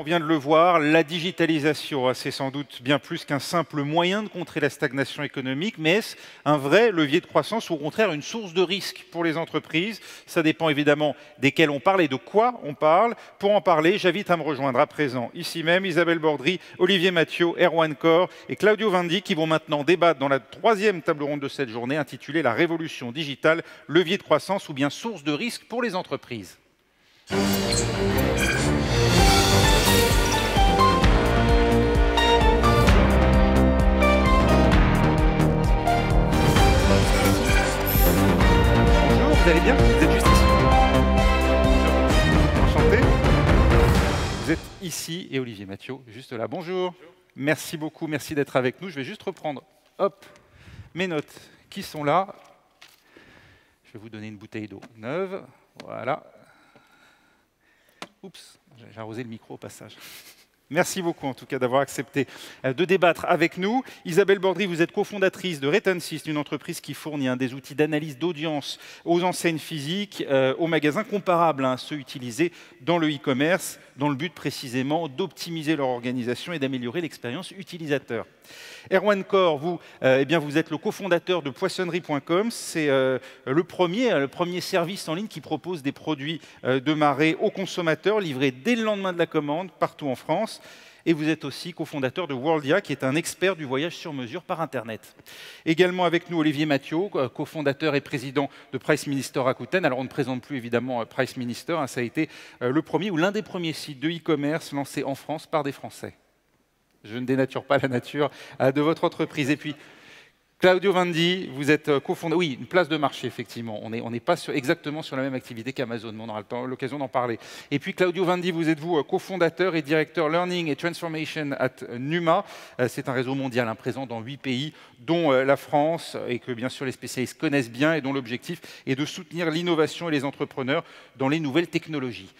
vient de le voir, la digitalisation, c'est sans doute bien plus qu'un simple moyen de contrer la stagnation économique, mais est-ce un vrai levier de croissance ou au contraire une source de risque pour les entreprises? Ça dépend évidemment desquelles on parle et de quoi on parle. Pour en parler, j'invite à me rejoindre à présent, ici même, Isabelle Bordry, Olivier Mathieu, Erwan Corr et Claudio Vandi qui vont maintenant débattre dans la troisième table ronde de cette journée intitulée La révolution digitale, levier de croissance ou bien source de risque pour les entreprises. Vous allez bien? Vous êtes juste ici. Enchanté. Vous êtes ici et Olivier Mathieu, juste là. Bonjour. Merci beaucoup, merci d'être avec nous. Je vais juste reprendre, hop, mes notes qui sont là. Je vais vous donner une bouteille d'eau neuve. Voilà. Oups, j'ai arrosé le micro au passage. Merci beaucoup en tout cas d'avoir accepté de débattre avec nous. Isabelle Bordry, vous êtes cofondatrice de Retensis, une entreprise qui fournit des outils d'analyse d'audience aux enseignes physiques, aux magasins comparables à ceux utilisés dans le e-commerce, dans le but précisément d'optimiser leur organisation et d'améliorer l'expérience utilisateur. Erwan Corr, vous êtes le cofondateur de poissonnerie.com. C'est le premier service en ligne qui propose des produits de marée aux consommateurs, livrés dès le lendemain de la commande, partout en France. Et vous êtes aussi cofondateur de Worldia, qui est un expert du voyage sur mesure par Internet. Également avec nous, Olivier Mathieu, cofondateur et président de Price Minister Rakuten. Alors, on ne présente plus évidemment Price Minister, ça a été le premier ou l'un des premiers sites de e-commerce lancés en France par des Français. Je ne dénature pas la nature de votre entreprise. Et puis, Claudio Vandi, vous êtes cofondateur. Oui, une place de marché, effectivement. On n'est pas exactement sur la même activité qu'Amazon, mais on aura l'occasion d'en parler. Et puis, Claudio Vandi, vous êtes cofondateur et directeur Learning and Transformation at Numa. C'est un réseau mondial présent dans 8 pays, dont la France, et que bien sûr les spécialistes connaissent bien, et dont l'objectif est de soutenir l'innovation et les entrepreneurs dans les nouvelles technologies.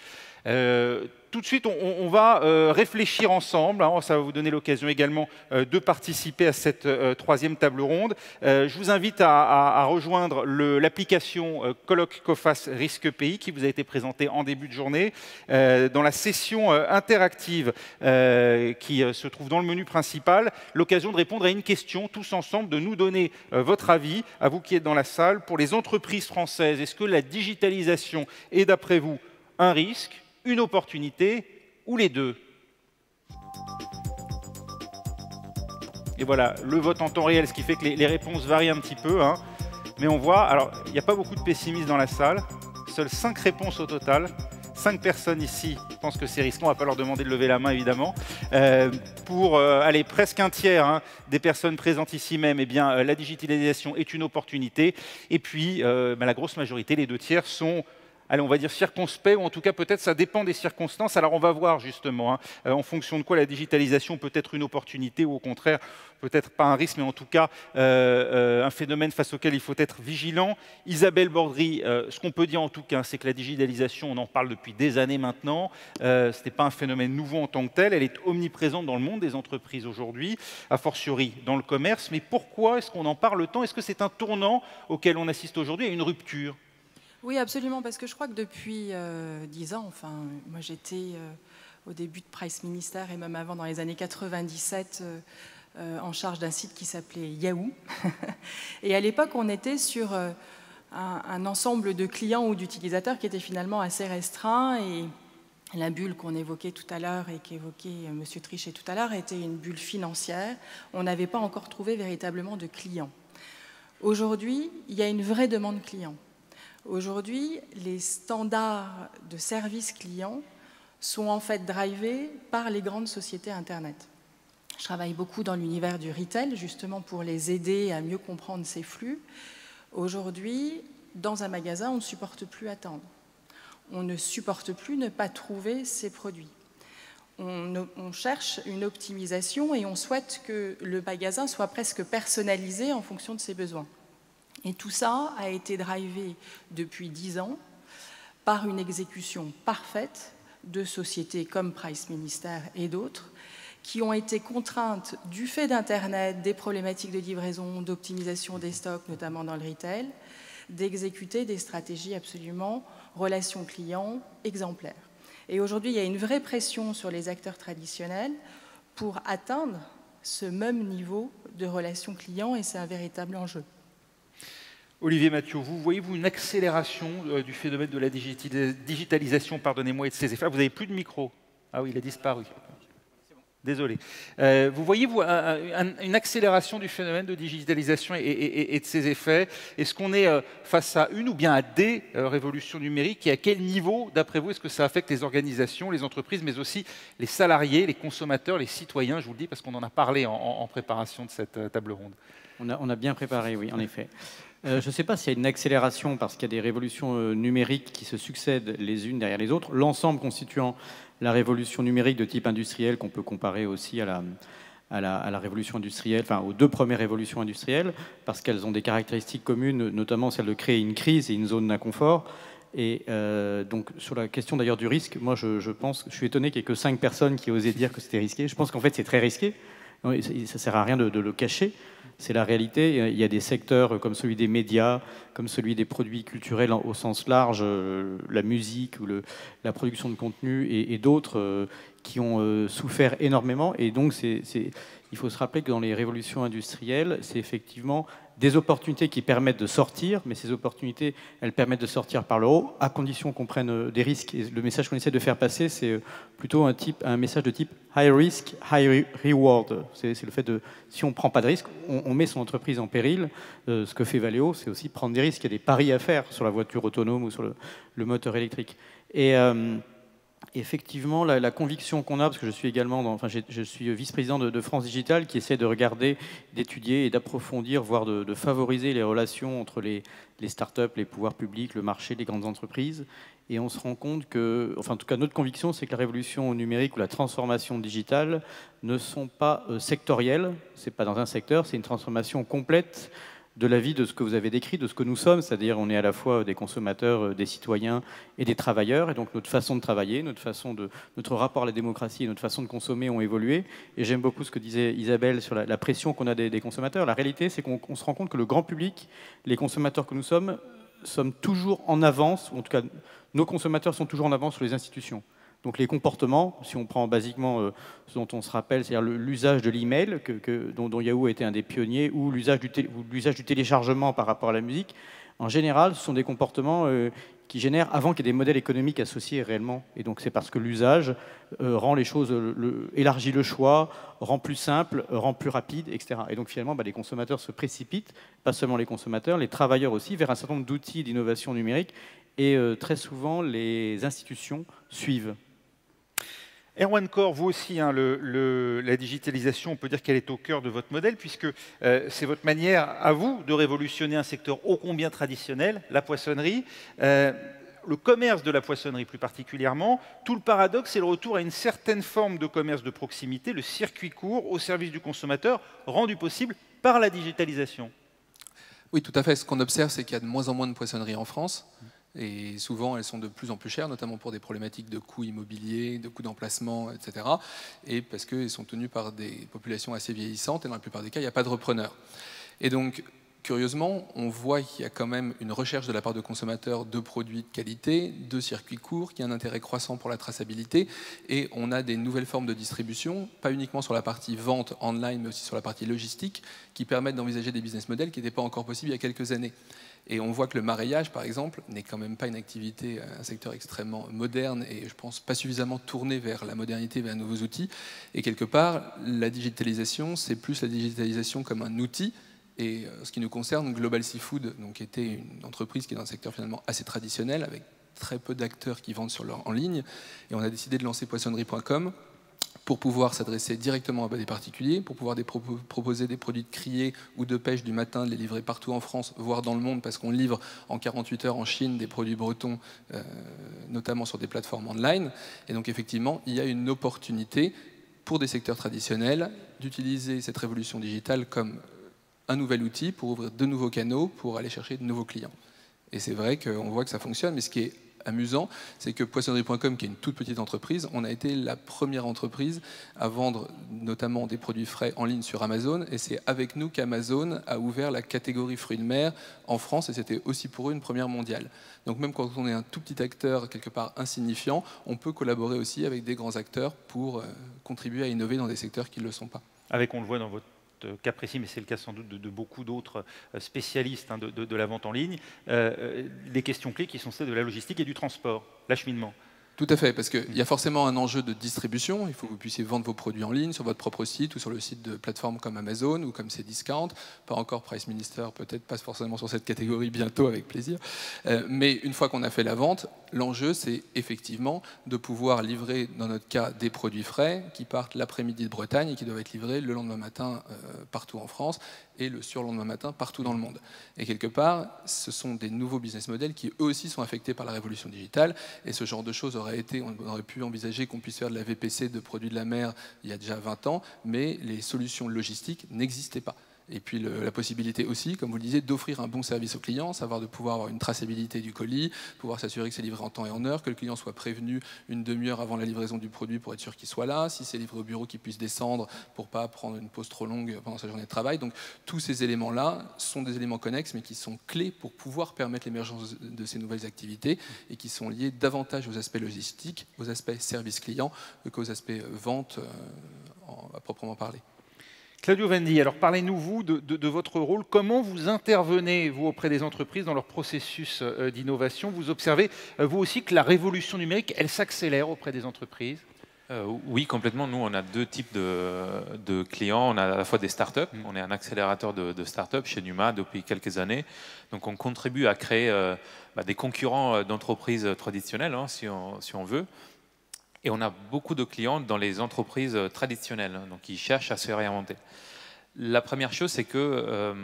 Tout de suite, on va réfléchir ensemble. Alors, ça va vous donner l'occasion également de participer à cette troisième table ronde. Je vous invite à rejoindre l'application Colloque Coface Risque Pays qui vous a été présentée en début de journée. Dans la session interactive qui se trouve dans le menu principal, l'occasion de répondre à une question tous ensemble, de nous donner votre avis, à vous qui êtes dans la salle. Pour les entreprises françaises, est-ce que la digitalisation est d'après vous un risque, une opportunité ou les deux? Et voilà, le vote en temps réel, ce qui fait que les réponses varient un petit peu. Mais on voit, alors il n'y a pas beaucoup de pessimistes dans la salle, seules 5 réponses au total. 5 personnes ici pensent que c'est risqué, on ne va pas leur demander de lever la main évidemment. Pour aller presque un tiers des personnes présentes ici même, la digitalisation est une opportunité. Et puis la grosse majorité, les 2 tiers, sont... allez, on va dire circonspect, ou en tout cas peut-être ça dépend des circonstances. Alors on va voir justement en fonction de quoi la digitalisation peut être une opportunité ou au contraire peut-être pas un risque, mais en tout cas un phénomène face auquel il faut être vigilant. Isabelle Bordry, ce qu'on peut dire en tout cas, c'est que la digitalisation, on en parle depuis des années maintenant. Ce n'est pas un phénomène nouveau en tant que tel, elle est omniprésente dans le monde des entreprises aujourd'hui, a fortiori dans le commerce. Mais pourquoi est-ce qu'on en parle tant? Est-ce que c'est un tournant auquel on assiste aujourd'hui, à une rupture? Oui, absolument, parce que je crois que depuis 10 ans, enfin, moi j'étais au début de Price Minister et même avant, dans les années 97, en charge d'un site qui s'appelait Yahoo. Et à l'époque, on était sur un ensemble de clients ou d'utilisateurs qui était finalement assez restreint. Et la bulle qu'on évoquait tout à l'heure et qu'évoquait M. Trichet tout à l'heure était une bulle financière. On n'avait pas encore trouvé véritablement de clients. Aujourd'hui, il y a une vraie demande client. Aujourd'hui, les standards de service client sont en fait drivés par les grandes sociétés Internet. Je travaille beaucoup dans l'univers du retail, justement pour les aider à mieux comprendre ces flux. Aujourd'hui, dans un magasin, on ne supporte plus attendre. On ne supporte plus ne pas trouver ses produits. On cherche une optimisation et on souhaite que le magasin soit presque personnalisé en fonction de ses besoins. Et tout ça a été drivé depuis 10 ans par une exécution parfaite de sociétés comme Price Minister et d'autres qui ont été contraintes du fait d'Internet, des problématiques de livraison, d'optimisation des stocks, notamment dans le retail, d'exécuter des stratégies absolument relations clients exemplaires. Et aujourd'hui, il y a une vraie pression sur les acteurs traditionnels pour atteindre ce même niveau de relation client, et c'est un véritable enjeu. Olivier Mathieu, vous voyez-vous une accélération du phénomène de la digitalisation, pardonnez-moi, et de ses effets? Vous n'avez plus de micro. Ah oui, il a disparu. Désolé. Vous voyez-vous une accélération du phénomène de digitalisation et de ses effets? Est-ce qu'on est face à une ou bien à des révolutions numériques? Et à quel niveau, d'après vous, est-ce que ça affecte les organisations, les entreprises, mais aussi les salariés, les consommateurs, les citoyens? Je vous le dis parce qu'on en a parlé en préparation de cette table ronde. On a bien préparé, oui, en effet. Je ne sais pas s'il y a une accélération parce qu'il y a des révolutions numériques qui se succèdent les unes derrière les autres, l'ensemble constituant la révolution numérique de type industriel qu'on peut comparer aussi à la révolution industrielle, enfin aux deux premières révolutions industrielles, parce qu'elles ont des caractéristiques communes, notamment celle de créer une crise et une zone d'inconfort. Et donc sur la question d'ailleurs du risque, moi je suis étonné qu'il n'y ait que 5 personnes qui osaient dire que c'était risqué. Je pense qu'en fait c'est très risqué. Ça ne sert à rien de le cacher. C'est la réalité. Il y a des secteurs comme celui des médias, comme celui des produits culturels au sens large, la musique ou la production de contenu et d'autres qui ont souffert énormément. Et donc, il faut se rappeler que dans les révolutions industrielles, c'est effectivement des opportunités qui permettent de sortir, mais ces opportunités, elles permettent de sortir par le haut, à condition qu'on prenne des risques. Et le message qu'on essaie de faire passer, c'est plutôt un message de type high risk, high reward. C'est le fait de, si on ne prend pas de risque, on met son entreprise en péril. Ce que fait Valeo, c'est aussi prendre des risques. Il y a des paris à faire sur la voiture autonome ou sur le moteur électrique. Et effectivement, la conviction qu'on a, parce que je suis également, je suis vice-président de France Digital, qui essaie de regarder, d'étudier et d'approfondir, voire de favoriser les relations entre les startups, les pouvoirs publics, le marché, les grandes entreprises. Et on se rend compte que, enfin en tout cas notre conviction, c'est que la révolution numérique ou la transformation digitale ne sont pas sectorielles. C'est pas dans un secteur, c'est une transformation complète de la vie de ce que vous avez décrit, de ce que nous sommes, c'est-à-dire on est à la fois des consommateurs, des citoyens et des travailleurs, et donc notre façon de travailler, notre rapport à la démocratie et notre façon de consommer ont évolué. Et j'aime beaucoup ce que disait Isabelle sur la pression qu'on a des consommateurs. La réalité, c'est qu'on se rend compte que le grand public, les consommateurs que nous sommes toujours en avance, ou en tout cas nos consommateurs sont toujours en avance sur les institutions. Donc les comportements, si on prend basiquement ce dont on se rappelle, c'est-à-dire l'usage de l'email, dont Yahoo a été un des pionniers, ou l'usage du téléchargement par rapport à la musique, en général, ce sont des comportements qui génèrent, avant qu'il y ait des modèles économiques associés réellement. Et donc c'est parce que l'usage rend les choses, élargit le choix, rend plus simple, rend plus rapide, etc. Et donc finalement, les consommateurs se précipitent, pas seulement les consommateurs, les travailleurs aussi, vers un certain nombre d'outils d'innovation numérique. Et très souvent, les institutions suivent. Erwan Corr, vous aussi, hein, la digitalisation, on peut dire qu'elle est au cœur de votre modèle, puisque c'est votre manière, à vous, de révolutionner un secteur ô combien traditionnel, la poissonnerie, le commerce de la poissonnerie plus particulièrement. Tout le paradoxe, c'est le retour à une certaine forme de commerce de proximité, le circuit court au service du consommateur, rendu possible par la digitalisation. Oui, tout à fait. Ce qu'on observe, c'est qu'il y a de moins en moins de poissonneries en France. Et souvent, elles sont de plus en plus chères, notamment pour des problématiques de coûts immobiliers, de coûts d'emplacement, etc. Et parce qu'elles sont tenues par des populations assez vieillissantes, et dans la plupart des cas, il n'y a pas de repreneurs. Et donc, curieusement, on voit qu'il y a quand même une recherche de la part de consommateurs de produits de qualité, de circuits courts, qui a un intérêt croissant pour la traçabilité, et on a des nouvelles formes de distribution, pas uniquement sur la partie vente online, mais aussi sur la partie logistique, qui permettent d'envisager des business models qui n'étaient pas encore possibles il y a quelques années. Et on voit que le maraîchage, par exemple, n'est quand même pas une activité, un secteur extrêmement moderne et je pense pas suffisamment tourné vers la modernité, vers nouveaux outils. Et quelque part, la digitalisation, c'est plus la digitalisation comme un outil. Et ce qui nous concerne, Global Seafood, donc, était une entreprise qui est dans un secteur finalement assez traditionnel, avec très peu d'acteurs qui vendent en ligne. Et on a décidé de lancer poissonnerie.com pour pouvoir s'adresser directement à des particuliers, pour pouvoir proposer des produits de criée ou de pêche du matin, de les livrer partout en France, voire dans le monde, parce qu'on livre en 48 heures en Chine des produits bretons, notamment sur des plateformes online. Et donc effectivement, il y a une opportunité pour des secteurs traditionnels d'utiliser cette révolution digitale comme un nouvel outil pour ouvrir de nouveaux canaux, pour aller chercher de nouveaux clients. Et c'est vrai qu'on voit que ça fonctionne, mais ce qui est amusant, c'est que Poissonnerie.com, qui est une toute petite entreprise, on a été la première entreprise à vendre notamment des produits frais en ligne sur Amazon, et c'est avec nous qu'Amazon a ouvert la catégorie fruits de mer en France, et c'était aussi pour eux une première mondiale. Donc même quand on est un tout petit acteur, quelque part insignifiant, on peut collaborer aussi avec des grands acteurs pour contribuer à innover dans des secteurs qui ne le sont pas. Avec, on le voit dans votre cas précis, mais c'est le cas sans doute de beaucoup d'autres spécialistes de la vente en ligne, les questions clés qui sont celles de la logistique et du transport, l'acheminement. Tout à fait, parce qu'il y a forcément un enjeu de distribution. Il faut que vous puissiez vendre vos produits en ligne sur votre propre site ou sur le site de plateformes comme Amazon ou comme Cdiscount. Pas encore Price Minister, peut-être pas forcément sur cette catégorie, bientôt avec plaisir. Mais une fois qu'on a fait la vente, l'enjeu c'est effectivement de pouvoir livrer, dans notre cas, des produits frais qui partent l'après-midi de Bretagne et qui doivent être livrés le lendemain matin partout en France et le surlendemain matin partout dans le monde. Et quelque part, ce sont des nouveaux business models qui eux aussi sont affectés par la révolution digitale, et ce genre de choses on aurait pu envisager qu'on puisse faire de la VPC de produits de la mer il y a déjà 20 ans, mais les solutions logistiques n'existaient pas. Et puis la possibilité aussi, comme vous le disiez, d'offrir un bon service au client, savoir de pouvoir avoir une traçabilité du colis, pouvoir s'assurer que c'est livré en temps et en heure, que le client soit prévenu une demi-heure avant la livraison du produit pour être sûr qu'il soit là, si c'est livré au bureau qu'il puisse descendre pour ne pas prendre une pause trop longue pendant sa journée de travail. Donc tous ces éléments-là sont des éléments connexes, mais qui sont clés pour pouvoir permettre l'émergence de ces nouvelles activités et qui sont liés davantage aux aspects logistiques, aux aspects service client, qu'aux aspects vente à proprement parler. Claudio Vendi, alors parlez-nous, vous, de votre rôle. Comment vous intervenez, vous, auprès des entreprises dans leur processus d'innovation? Vous observez, vous aussi, que la révolution numérique, elle s'accélère auprès des entreprises? Oui, complètement. Nous, on a deux types de clients. On a à la fois des startups. On est un accélérateur de startups chez Numa depuis quelques années. Donc, on contribue à créer des concurrents d'entreprises traditionnelles, hein, si on veut. Et on a beaucoup de clients dans les entreprises traditionnelles, donc qui cherchent à se réinventer. La première chose, c'est que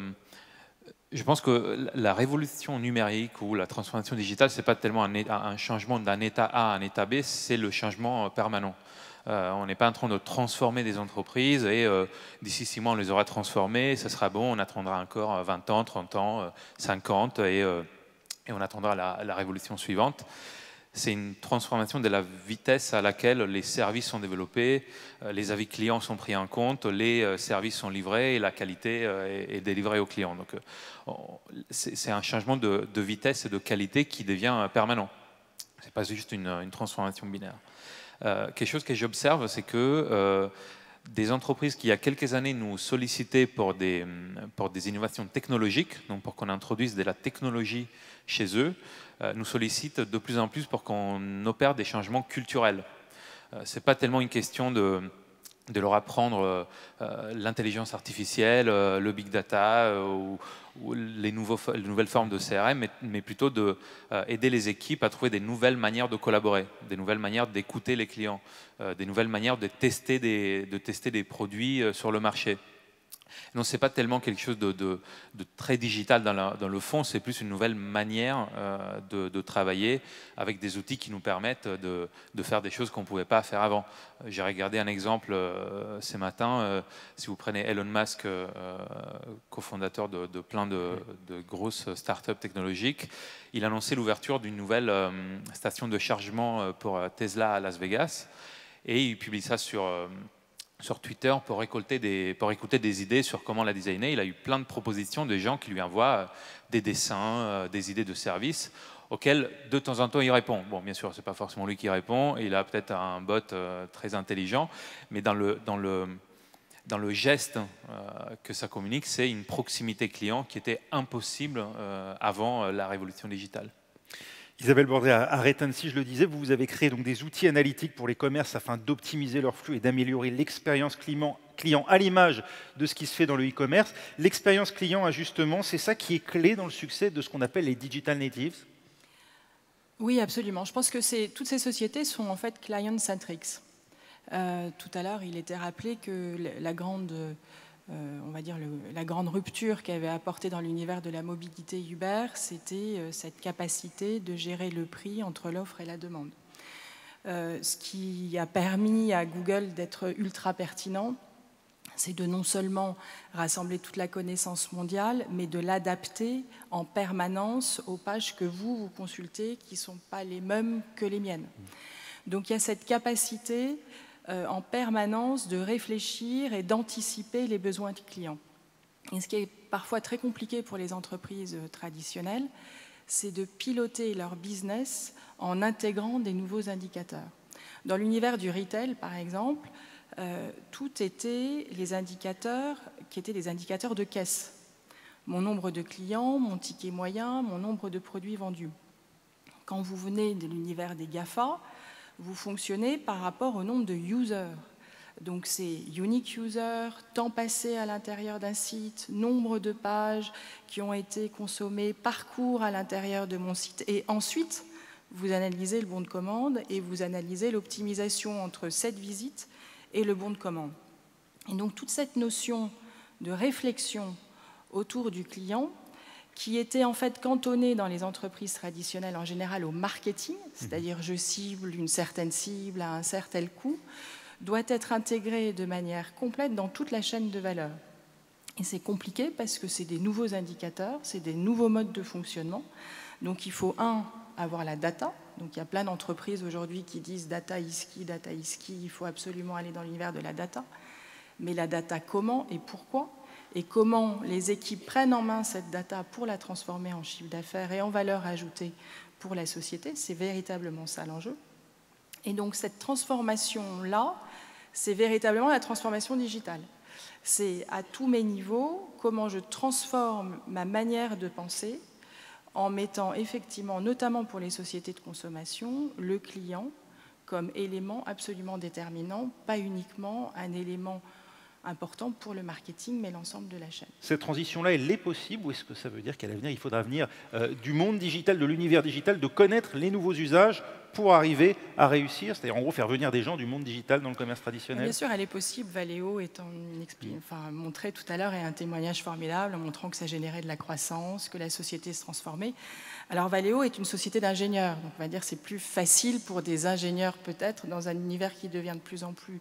je pense que la révolution numérique ou la transformation digitale, ce n'est pas tellement un changement d'un état A à un état B, c'est le changement permanent. On n'est pas en train de transformer des entreprises et d'ici 6 mois, on les aura transformées, ça sera bon, on attendra encore 20 ans, 30 ans, 50 et on attendra la révolution suivante. C'est une transformation de la vitesse à laquelle les services sont développés, les avis clients sont pris en compte, les services sont livrés et la qualité est délivrée aux clients. Donc, c'est un changement de vitesse et de qualité qui devient permanent. Ce n'est pas juste une transformation binaire. Quelque chose que j'observe, c'est que des entreprises qui, il y a quelques années, nous sollicitaient pour des innovations technologiques, donc pour qu'on introduise de la technologie chez eux, nous sollicitent de plus en plus pour qu'on opère des changements culturels. Ce n'est pas tellement une question de leur apprendre l'intelligence artificielle, le big data ou les nouvelles formes de CRM, mais plutôt d'aider les équipes à trouver des nouvelles manières de collaborer, des nouvelles manières d'écouter les clients, des nouvelles manières de tester des produits sur le marché. Non, ce n'est pas tellement quelque chose de très digital dans le fond, c'est plus une nouvelle manière de travailler avec des outils qui nous permettent de faire des choses qu'on ne pouvait pas faire avant. J'ai regardé un exemple ce matin. Si vous prenez Elon Musk, cofondateur de plein de grosses startups technologiques, il a annoncé l'ouverture d'une nouvelle station de chargement pour Tesla à Las Vegas et il publie ça sur Twitter pour écouter des idées sur comment la designer. Il a eu plein de propositions de gens qui lui envoient des dessins, des idées de services auxquels de temps en temps il répond. Bon, bien sûr, ce n'est pas forcément lui qui répond, il a peut-être un bot très intelligent, mais dans le geste que ça communique, c'est une proximité client qui était impossible avant la révolution digitale. Isabelle Bordret, à Retency, je le disais, vous avez créé donc des outils analytiques pour les commerces afin d'optimiser leur flux et d'améliorer l'expérience client à l'image de ce qui se fait dans le e-commerce. L'expérience client, justement, c'est ça qui est clé dans le succès de ce qu'on appelle les digital natives? Oui, absolument. Je pense que toutes ces sociétés sont en fait client-centric. Tout à l'heure, il était rappelé que la grande rupture qu'avait apportée dans l'univers de la mobilité Uber, c'était cette capacité de gérer le prix entre l'offre et la demande. Ce qui a permis à Google d'être ultra pertinent, c'est de non seulement rassembler toute la connaissance mondiale, mais de l'adapter en permanence aux pages que vous consultez, qui ne sont pas les mêmes que les miennes. Donc il y a cette capacité en permanence de réfléchir et d'anticiper les besoins du client. Et ce qui est parfois très compliqué pour les entreprises traditionnelles, c'est de piloter leur business en intégrant des nouveaux indicateurs. Dans l'univers du retail, par exemple, tout était les indicateurs qui étaient des indicateurs de caisse. Mon nombre de clients, mon ticket moyen, mon nombre de produits vendus. Quand vous venez de l'univers des GAFA, vous fonctionnez par rapport au nombre de users. Donc c'est unique user, temps passé à l'intérieur d'un site, nombre de pages qui ont été consommées, parcours à l'intérieur de mon site. Et ensuite, vous analysez le bon de commande et vous analysez l'optimisation entre cette visite et le bon de commande. Et donc toute cette notion de réflexion autour du client, qui était en fait cantonnée dans les entreprises traditionnelles en général au marketing, c'est-à-dire je cible une certaine cible à un certain coût, doit être intégrée de manière complète dans toute la chaîne de valeur. Et c'est compliqué parce que c'est des nouveaux indicateurs, c'est des nouveaux modes de fonctionnement. Donc il faut, avoir la data. Donc il y a plein d'entreprises aujourd'hui qui disent data is key, il faut absolument aller dans l'univers de la data. Mais la data comment et pourquoi? Et comment les équipes prennent en main cette data pour la transformer en chiffre d'affaires et en valeur ajoutée pour la société, c'est véritablement ça l'enjeu. Et donc cette transformation-là, c'est véritablement la transformation digitale. C'est à tous mes niveaux comment je transforme ma manière de penser en mettant effectivement, notamment pour les sociétés de consommation, le client comme élément absolument déterminant, pas uniquement un élément important pour le marketing, mais l'ensemble de la chaîne. Cette transition-là, elle est possible ou est-ce que ça veut dire qu'à l'avenir, il faudra venir du monde digital, de l'univers digital, de connaître les nouveaux usages pour arriver à réussir, c'est-à-dire en gros faire venir des gens du monde digital dans le commerce traditionnel? Bien sûr, elle est possible. Valeo étant montré tout à l'heure est un témoignage formidable en montrant que ça générait de la croissance, que la société se transformait. Alors Valeo est une société d'ingénieurs, donc on va dire que c'est plus facile pour des ingénieurs peut-être dans un univers qui devient de plus en plus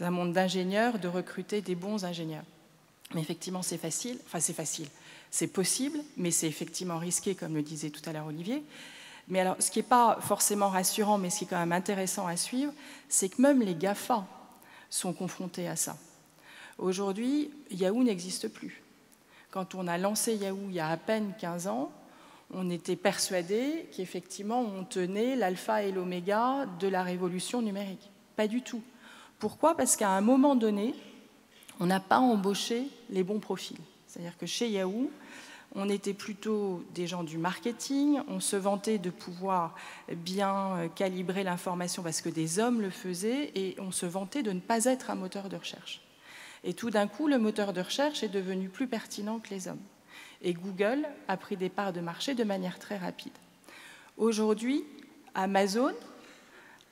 un monde d'ingénieurs, de recruter des bons ingénieurs. Mais effectivement, c'est facile, c'est possible, mais c'est effectivement risqué, comme le disait tout à l'heure Olivier. Mais alors, ce qui n'est pas forcément rassurant, mais ce qui est quand même intéressant à suivre, c'est que même les GAFA sont confrontés à ça. Aujourd'hui, Yahoo n'existe plus. Quand on a lancé Yahoo il y a à peine 15 ans, on était persuadé qu'effectivement, on tenait l'alpha et l'oméga de la révolution numérique. Pas du tout. Pourquoi? Parce qu'à un moment donné, on n'a pas embauché les bons profils. C'est-à-dire que chez Yahoo, on était plutôt des gens du marketing, on se vantait de pouvoir bien calibrer l'information parce que des hommes le faisaient et on se vantait de ne pas être un moteur de recherche. Et tout d'un coup, le moteur de recherche est devenu plus pertinent que les hommes. Et Google a pris des parts de marché de manière très rapide. Aujourd'hui, Amazon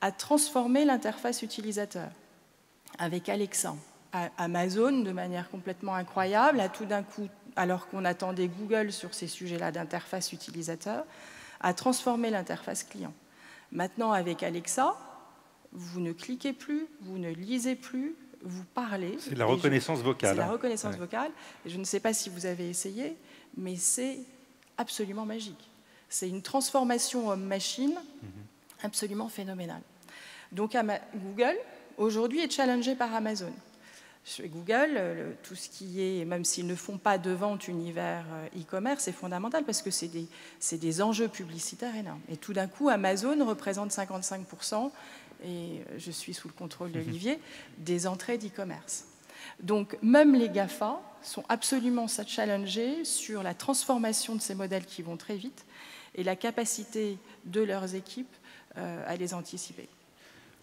a transformé l'interface utilisateur. Avec Alexa. Amazon, de manière complètement incroyable, a tout d'un coup, alors qu'on attendait Google sur ces sujets-là d'interface utilisateur, a transformé l'interface client. Maintenant, avec Alexa, vous ne cliquez plus, vous ne lisez plus, vous parlez. C'est la reconnaissance vocale. C'est la reconnaissance vocale. Et je ne sais pas si vous avez essayé, mais c'est absolument magique. C'est une transformation homme-machine absolument phénoménale. Donc, Google aujourd'hui est challengé par Amazon. Chez Google, tout ce qui est, même s'ils ne font pas de vente univers e-commerce, c'est fondamental parce que c'est des enjeux publicitaires énormes. Et tout d'un coup, Amazon représente 55%, et je suis sous le contrôle d'Olivier, des entrées d'e-commerce. Donc même les GAFA sont absolument challengés sur la transformation de ces modèles qui vont très vite et la capacité de leurs équipes à les anticiper.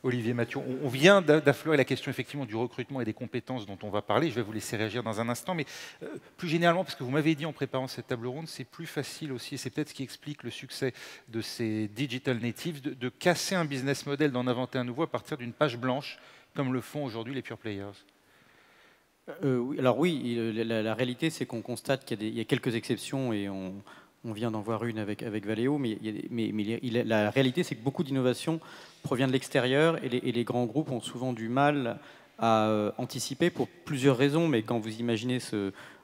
Olivier Mathieu, on vient d'affleurer la question effectivement du recrutement et des compétences dont on va parler. Je vais vous laisser réagir dans un instant, mais plus généralement, parce que vous m'avez dit en préparant cette table ronde, c'est plus facile aussi, et c'est peut-être ce qui explique le succès de ces digital natives, de casser un business model, d'en inventer un nouveau à partir d'une page blanche, comme le font aujourd'hui les pure players. Alors oui, la réalité, c'est qu'on constate qu'il y a quelques exceptions et on vient d'en voir une avec Valeo, mais la réalité, c'est que beaucoup d'innovations provient de l'extérieur et les grands groupes ont souvent du mal à anticiper pour plusieurs raisons, mais quand vous imaginez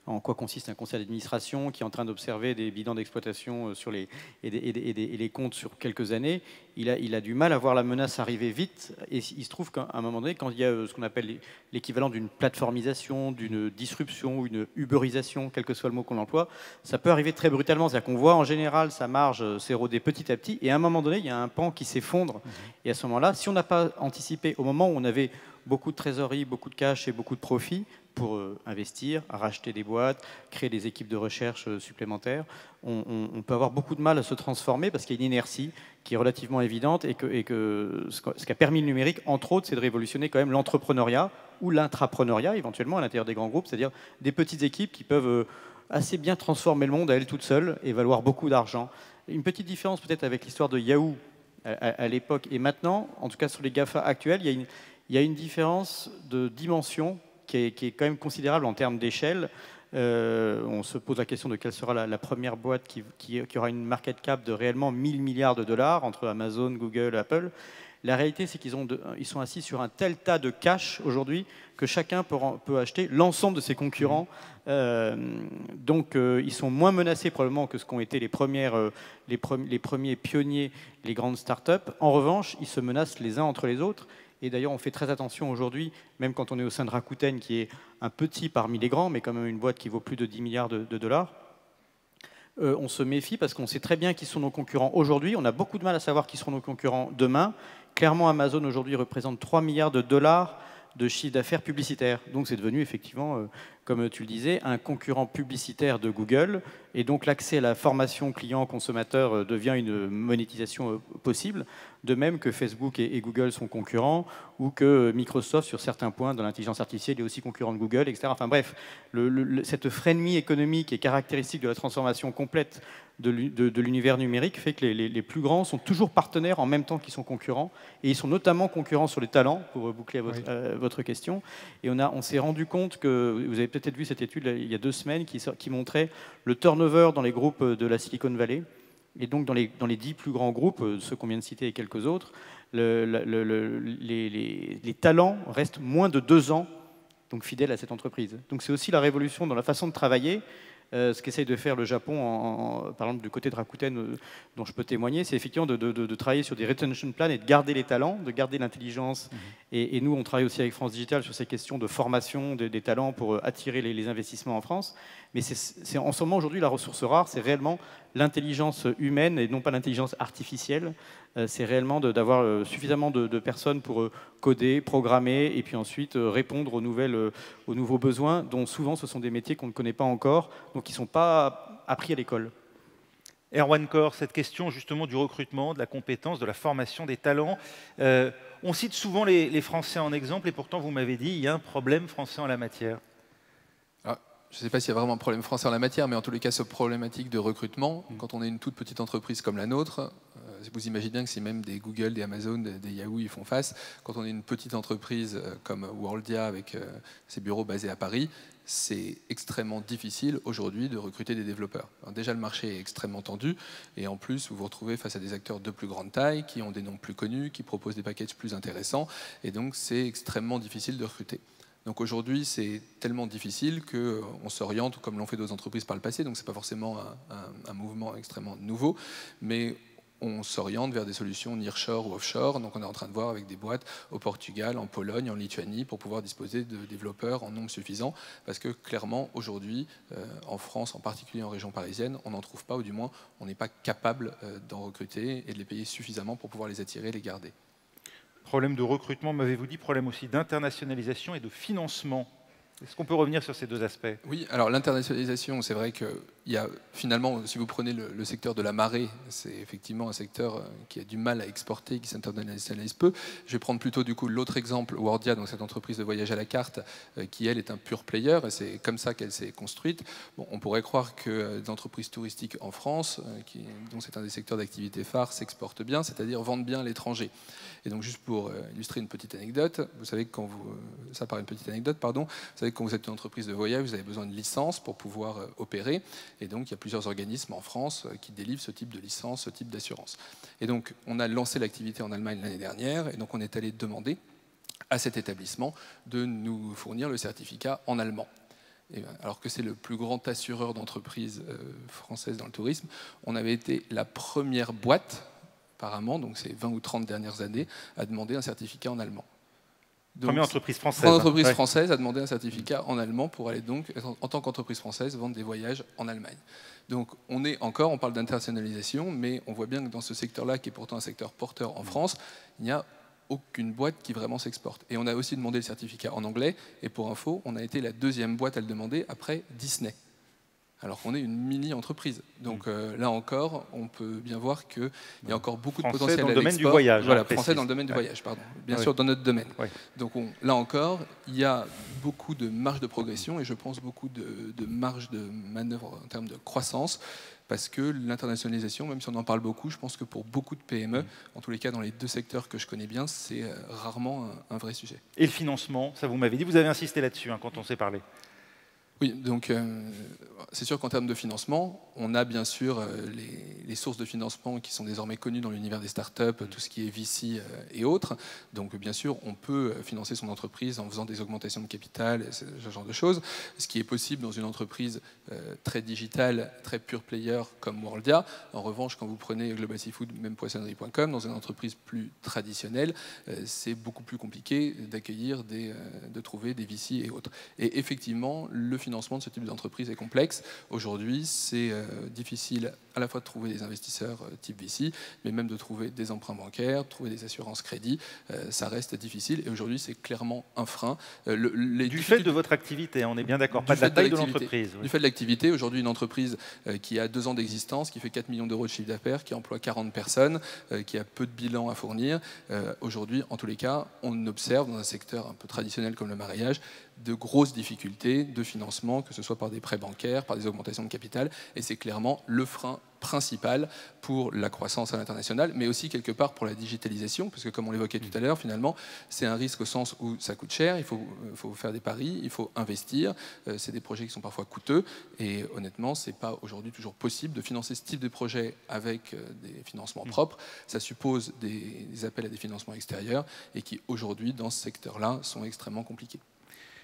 en quoi consiste un conseil d'administration qui est en train d'observer des bilans d'exploitation sur et les comptes sur quelques années, il a du mal à voir la menace arriver vite. Et il se trouve qu'à un moment donné, quand il y a ce qu'on appelle l'équivalent d'une plateformisation, d'une disruption ou une uberisation, quel que soit le mot qu'on emploie, ça peut arriver très brutalement. C'est-à-dire qu'on voit en général sa marge s'éroder petit à petit, et à un moment donné, il y a un pan qui s'effondre. Et à ce moment-là, si on n'a pas anticipé au moment où on avait beaucoup de trésorerie, beaucoup de cash et beaucoup de profits pour investir, racheter des boîtes, créer des équipes de recherche supplémentaires, on peut avoir beaucoup de mal à se transformer parce qu'il y a une inertie qui est relativement évidente et que ce qu'a permis le numérique, entre autres, c'est de révolutionner quand même l'entrepreneuriat ou l'intrapreneuriat éventuellement à l'intérieur des grands groupes, c'est-à-dire des petites équipes qui peuvent assez bien transformer le monde à elles toutes seules et valoir beaucoup d'argent. Une petite différence peut-être avec l'histoire de Yahoo à l'époque et maintenant, en tout cas sur les GAFA actuels, il y a une différence de dimension qui est quand même considérable en termes d'échelle. On se pose la question de quelle sera la première boîte qui aura une market cap de réellement 1000 milliards de dollars entre Amazon, Google, Apple. La réalité, c'est qu'ils sont assis sur un tel tas de cash aujourd'hui que chacun peut acheter l'ensemble de ses concurrents. Donc, ils sont moins menacés probablement que ce qu'ont été les premiers pionniers, les grandes startups. En revanche, ils se menacent les uns entre les autres. Et d'ailleurs, on fait très attention aujourd'hui, même quand on est au sein de Rakuten, qui est un petit parmi les grands, mais quand même une boîte qui vaut plus de 10 milliards de dollars. On se méfie parce qu'on sait très bien qui sont nos concurrents aujourd'hui. On a beaucoup de mal à savoir qui seront nos concurrents demain. Clairement, Amazon aujourd'hui représente 3 milliards de dollars de chiffre d'affaires publicitaire. Donc c'est devenu effectivement, comme tu le disais, un concurrent publicitaire de Google. Et donc l'accès à la formation client-consommateur devient une monétisation possible. De même que Facebook et Google sont concurrents, ou que Microsoft, sur certains points de l'intelligence artificielle, est aussi concurrent de Google, etc. Enfin bref, cette frénémie économique et caractéristique de la transformation complète de l'univers numérique fait que les plus grands sont toujours partenaires en même temps qu'ils sont concurrents. Et ils sont notamment concurrents sur les talents, pour boucler votre question. Et on s'est rendu compte que, vous avez peut-être vu cette étude il y a 2 semaines, qui montrait le turnover dans les groupes de la Silicon Valley. Et donc, dans les 10 plus grands groupes, ceux qu'on vient de citer et quelques autres, les talents restent moins de 2 ans donc fidèles à cette entreprise. Donc, c'est aussi la révolution dans la façon de travailler. Ce qu'essaye de faire le Japon, par exemple du côté de Rakuten, dont je peux témoigner, c'est effectivement de travailler sur des retention plans et de garder les talents, de garder l'intelligence. Et nous, on travaille aussi avec France Digital sur ces questions de formation des talents pour attirer les investissements en France. Mais c'est en ce moment, aujourd'hui, la ressource rare, c'est réellement l'intelligence humaine et non pas l'intelligence artificielle. C'est réellement d'avoir suffisamment de personnes pour coder, programmer et puis ensuite répondre aux nouveaux besoins, dont souvent ce sont des métiers qu'on ne connaît pas encore, donc qui ne sont pas appris à l'école. Erwan Corr, cette question justement du recrutement, de la compétence, de la formation des talents. On cite souvent les Français en exemple et pourtant vous m'avez dit il y a un problème français en la matière. Je ne sais pas s'il y a vraiment un problème français en la matière, mais en tous les cas, cette problématique de recrutement, quand on est une toute petite entreprise comme la nôtre, vous imaginez bien que si même des Google, des Amazon, des Yahoo y font face, quand on est une petite entreprise comme Worldia avec ses bureaux basés à Paris, c'est extrêmement difficile aujourd'hui de recruter des développeurs. Alors déjà, le marché est extrêmement tendu, et en plus, vous vous retrouvez face à des acteurs de plus grande taille, qui ont des noms plus connus, qui proposent des packages plus intéressants, et donc c'est extrêmement difficile de recruter. Donc aujourd'hui, c'est tellement difficile qu'on s'oriente, comme l'ont fait d'autres entreprises par le passé, donc ce n'est pas forcément un mouvement extrêmement nouveau, mais on s'oriente vers des solutions nearshore ou offshore. Donc on est en train de voir avec des boîtes au Portugal, en Pologne, en Lituanie, pour pouvoir disposer de développeurs en nombre suffisant, parce que clairement, aujourd'hui, en France, en particulier en région parisienne, on n'en trouve pas, ou du moins, on n'est pas capable d'en recruter et de les payer suffisamment pour pouvoir les attirer et les garder. Problème de recrutement, m'avez-vous dit, problème aussi d'internationalisation et de financement. Est-ce qu'on peut revenir sur ces 2 aspects? Oui, alors l'internationalisation, c'est vrai qu'il y a finalement, si vous prenez le secteur de la marée, c'est effectivement un secteur qui a du mal à exporter, qui s'internationalise peu. Je vais prendre plutôt du coup l'autre exemple, Worldia, donc cette entreprise de voyage à la carte, qui elle est un pur player, et c'est comme ça qu'elle s'est construite. Bon, on pourrait croire que des entreprises touristiques en France, dont c'est un des secteurs d'activité phare, s'exportent bien, c'est-à-dire vendent bien à l'étranger. Et donc juste pour illustrer une petite anecdote, vous savez que ça paraît une petite anecdote, pardon, vous savez que quand vous êtes une entreprise de voyage, vous avez besoin de licence pour pouvoir opérer. Et donc, il y a plusieurs organismes en France qui délivrent ce type de licence, ce type d'assurance. Et donc, on a lancé l'activité en Allemagne l'année dernière. Et donc, on est allé demander à cet établissement de nous fournir le certificat en allemand. Et alors que c'est le plus grand assureur d'entreprises françaises dans le tourisme, on avait été la première boîte, apparemment, donc ces 20 ou 30 dernières années, à demander un certificat en allemand. Donc, première entreprise française. Première entreprise française a demandé un certificat en allemand pour aller donc, en tant qu'entreprise française, vendre des voyages en Allemagne. Donc on parle d'internationalisation, mais on voit bien que dans ce secteur-là, qui est pourtant un secteur porteur en France, il n'y a aucune boîte qui vraiment s'exporte. Et on a aussi demandé le certificat en anglais, et pour info, on a été la deuxième boîte à le demander après Disney, alors qu'on est une mini-entreprise. Donc là encore, on peut bien voir qu'il y a encore beaucoup de potentiel dans le à domaine du l'export. voyage. Voilà, français dans le domaine du voyage, pardon. Bien sûr, dans notre domaine. Donc là encore, il y a beaucoup de marge de progression et je pense beaucoup de marge de manœuvre en termes de croissance, parce que l'internationalisation, même si on en parle beaucoup, je pense que pour beaucoup de PME, en tous les cas dans les deux secteurs que je connais bien, c'est rarement un vrai sujet. Et le financement, ça vous m'avez dit, vous avez insisté là-dessus quand on s'est parlé. Oui, donc c'est sûr qu'en termes de financement, on a bien sûr les sources de financement qui sont désormais connues dans l'univers des startups, tout ce qui est VC et autres. Donc bien sûr, on peut financer son entreprise en faisant des augmentations de capital, ce genre de choses. Ce qui est possible dans une entreprise très digitale, très pure player comme Worldia. En revanche, quand vous prenez Global Seafood, même poissonnerie.com, dans une entreprise plus traditionnelle, c'est beaucoup plus compliqué d'accueillir, de trouver des VC et autres. Et effectivement, le financement de ce type d'entreprise est complexe. Aujourd'hui, c'est difficile à la fois de trouver des investisseurs type VC, mais même de trouver des emprunts bancaires, trouver des assurances crédit. Ça reste difficile et aujourd'hui, c'est clairement un frein. Du fait de votre activité, on est bien d'accord, pas de la taille de l'entreprise. Du fait de l'activité, aujourd'hui, une entreprise qui a 2 ans d'existence, qui fait 4 millions d'euros de chiffre d'affaires, qui emploie 40 personnes, qui a peu de bilan à fournir, aujourd'hui, en tous les cas, on observe dans un secteur un peu traditionnel comme le mareyage, de grosses difficultés de financement, que ce soit par des prêts bancaires, par des augmentations de capital, et c'est clairement le frein principal pour la croissance à l'international, mais aussi quelque part pour la digitalisation, parce que comme on l'évoquait tout à l'heure, finalement, c'est un risque au sens où ça coûte cher, il faut faire des paris, il faut investir, c'est des projets qui sont parfois coûteux, et honnêtement, c'est pas aujourd'hui toujours possible de financer ce type de projet avec des financements propres. Ça suppose des appels à des financements extérieurs, et qui aujourd'hui, dans ce secteur-là, sont extrêmement compliqués.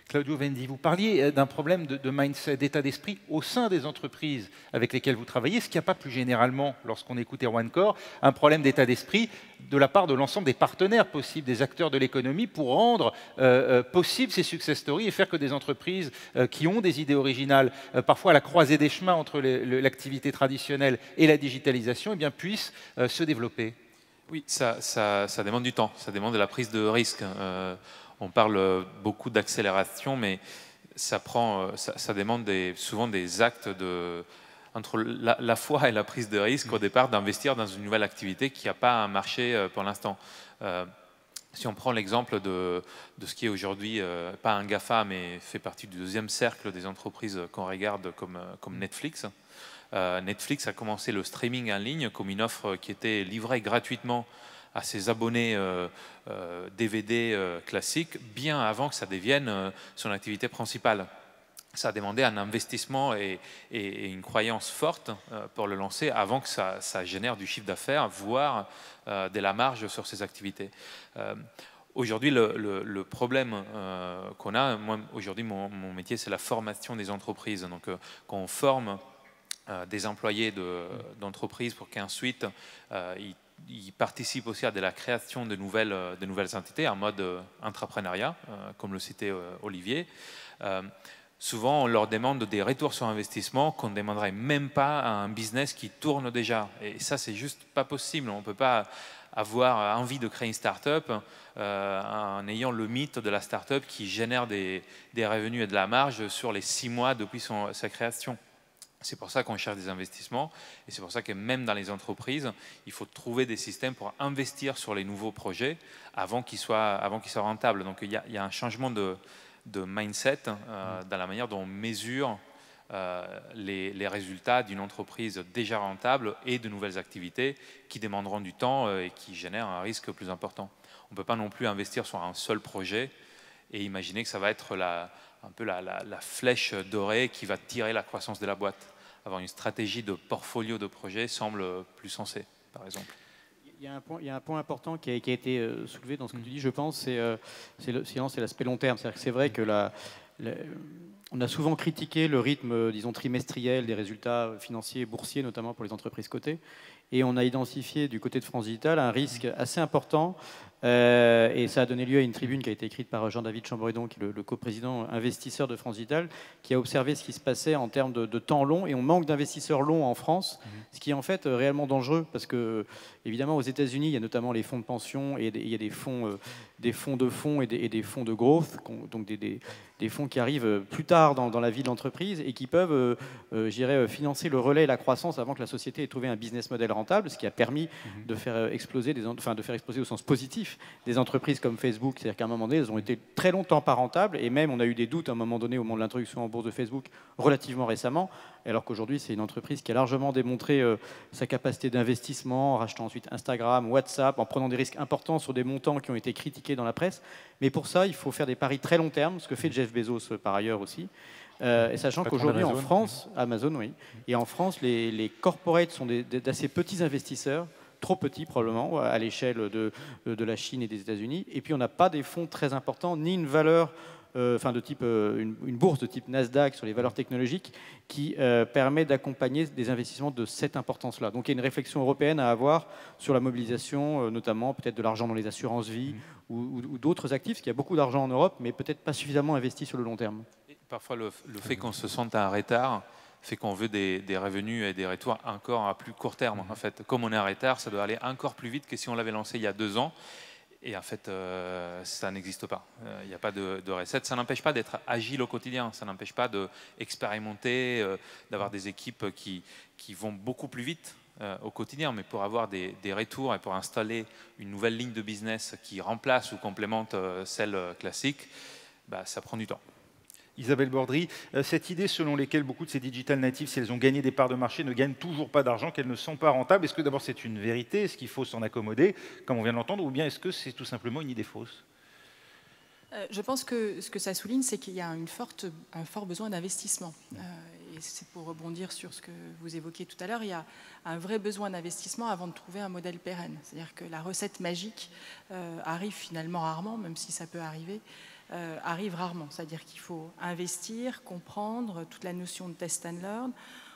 Claudio Vendi, vous parliez d'un problème de mindset, d'état d'esprit au sein des entreprises avec lesquelles vous travaillez. Est-ce qu'il n'y a pas plus généralement, lorsqu'on écoute OneCore, un problème d'état d'esprit de la part de l'ensemble des partenaires possibles, des acteurs de l'économie, pour rendre possible ces success stories et faire que des entreprises qui ont des idées originales, parfois à la croisée des chemins entre l'activité traditionnelle et la digitalisation, eh bien, puissent se développer? Oui, ça demande du temps, ça demande de la prise de risque. On parle beaucoup d'accélération, mais ça demande souvent des actes entre la foi et la prise de risque au départ, d'investir dans une nouvelle activité qui n'a pas un marché pour l'instant. Si on prend l'exemple de ce qui est aujourd'hui, pas un GAFA, mais fait partie du deuxième cercle des entreprises qu'on regarde comme Netflix. Netflix a commencé le streaming en ligne comme une offre qui était livrée gratuitement à ses abonnés DVD classiques, bien avant que ça devienne son activité principale. Ça a demandé un investissement et une croyance forte pour le lancer avant que ça génère du chiffre d'affaires, voire de la marge sur ses activités. Aujourd'hui, le problème qu'on a, moi aujourd'hui mon métier c'est la formation des entreprises. Donc quand on forme des employés d'entreprises pour qu'ensuite ils participent aussi à de la création de nouvelles entités en mode intrapreneuriat, comme le citait Olivier. Souvent, on leur demande des retours sur investissement qu'on ne demanderait même pas à un business qui tourne déjà. Et ça, c'est juste pas possible. On ne peut pas avoir envie de créer une start-up en ayant le mythe de la start-up qui génère des revenus et de la marge sur les 6 mois depuis sa création. C'est pour ça qu'on cherche des investissements et c'est pour ça que même dans les entreprises, il faut trouver des systèmes pour investir sur les nouveaux projets avant qu'ils soient rentables. Donc il y a un changement de mindset dans la manière dont on mesure les résultats d'une entreprise déjà rentable et de nouvelles activités qui demanderont du temps et qui génèrent un risque plus important. On ne peut pas non plus investir sur un seul projet et imaginer que ça va être un peu la flèche dorée qui va tirer la croissance de la boîte. Avoir une stratégie de portfolio de projets semble plus sensé, par exemple. Il y a un point important qui a été soulevé dans ce que tu dis, je pense, c'est l'aspect long terme. C'est vrai que on a souvent critiqué le rythme, disons, trimestriel des résultats financiers et boursiers, notamment pour les entreprises cotées. Et on a identifié du côté de France Digital un risque assez important. Et ça a donné lieu à une tribune qui a été écrite par Jean-David Chambredon, qui est le coprésident investisseur de France Digital, qui a observé ce qui se passait en termes de temps long. Et on manque d'investisseurs longs en France, ce qui est en fait réellement dangereux, parce que, évidemment, aux États-Unis, il y a notamment les fonds de pension, et il y a des fonds de fonds et des fonds de growth, donc des fonds qui arrivent plus tard dans la vie de l'entreprise et qui peuvent, financer le relais et la croissance avant que la société ait trouvé un business model rentable, ce qui a permis de faire exploser au sens positif des entreprises comme Facebook. C'est-à-dire qu'à un moment donné, elles ont été très longtemps pas rentables, et même on a eu des doutes à un moment donné au moment de l'introduction en bourse de Facebook relativement récemment, alors qu'aujourd'hui c'est une entreprise qui a largement démontré sa capacité d'investissement, en rachetant ensuite Instagram, WhatsApp, en prenant des risques importants sur des montants qui ont été critiqués dans la presse. Mais pour ça, il faut faire des paris très long terme, ce que fait Jeff Bezos par ailleurs aussi. Et sachant qu'aujourd'hui en France, Amazon, oui, et en France, les corporates sont d'assez petits investisseurs, trop petits probablement à l'échelle de la Chine et des États-Unis. Et puis on n'a pas des fonds très importants, ni une valeur, de type une bourse de type Nasdaq sur les valeurs technologiques qui permet d'accompagner des investissements de cette importance-là. Donc il y a une réflexion européenne à avoir sur la mobilisation, notamment peut-être de l'argent dans les assurances-vie ou d'autres actifs, parce qu'il y a beaucoup d'argent en Europe, mais peut-être pas suffisamment investi sur le long terme. Et parfois le fait qu'on se sente à un retard fait qu'on veut des revenus et des retours encore à plus court terme. En fait, comme on est en retard, ça doit aller encore plus vite que si on l'avait lancé il y a 2 ans. Et en fait, ça n'existe pas. Il n'y a pas de recette. Ça n'empêche pas d'être agile au quotidien. Ça n'empêche pas d'expérimenter, d'avoir des équipes qui vont beaucoup plus vite au quotidien. Mais pour avoir des retours et pour installer une nouvelle ligne de business qui remplace ou complémente celle classique, ça prend du temps. Isabelle Bordry, cette idée selon laquelle beaucoup de ces digital natives, si elles ont gagné des parts de marché, ne gagnent toujours pas d'argent, qu'elles ne sont pas rentables, est-ce que d'abord c'est une vérité? Est-ce qu'il faut s'en accommoder, comme on vient de l'entendre, ou bien est-ce que c'est tout simplement une idée fausse? Je pense que ce que ça souligne, c'est qu'il y a un fort besoin d'investissement. Et c'est pour rebondir sur ce que vous évoquiez tout à l'heure, il y a un vrai besoin d'investissement avant de trouver un modèle pérenne. C'est-à-dire que la recette magique arrive finalement rarement, même si ça peut arriver. Arrive rarement, c'est-à-dire qu'il faut investir, comprendre toute la notion de test and learn.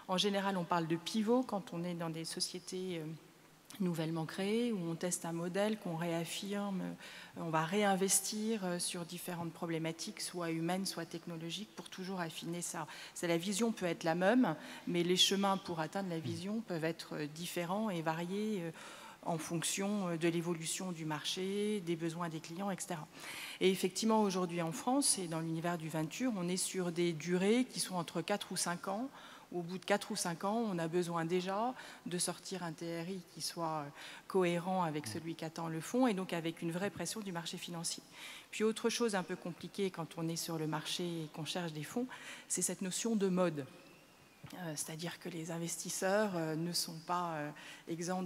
En général, on parle de pivot quand on est dans des sociétés nouvellement créées, où on teste un modèle, qu'on réaffirme, on va réinvestir sur différentes problématiques, soit humaines, soit technologiques, pour toujours affiner ça. La vision peut être la même, mais les chemins pour atteindre la vision peuvent être différents et variés en fonction de l'évolution du marché, des besoins des clients, etc. Et effectivement, aujourd'hui en France et dans l'univers du venture, on est sur des durées qui sont entre 4 ou 5 ans. Au bout de 4 ou 5 ans, on a besoin déjà de sortir un TRI qui soit cohérent avec celui qu'attend le fonds et donc avec une vraie pression du marché financier. Puis autre chose un peu compliquée quand on est sur le marché et qu'on cherche des fonds, c'est cette notion de mode. C'est-à-dire que les investisseurs ne sont pas exempts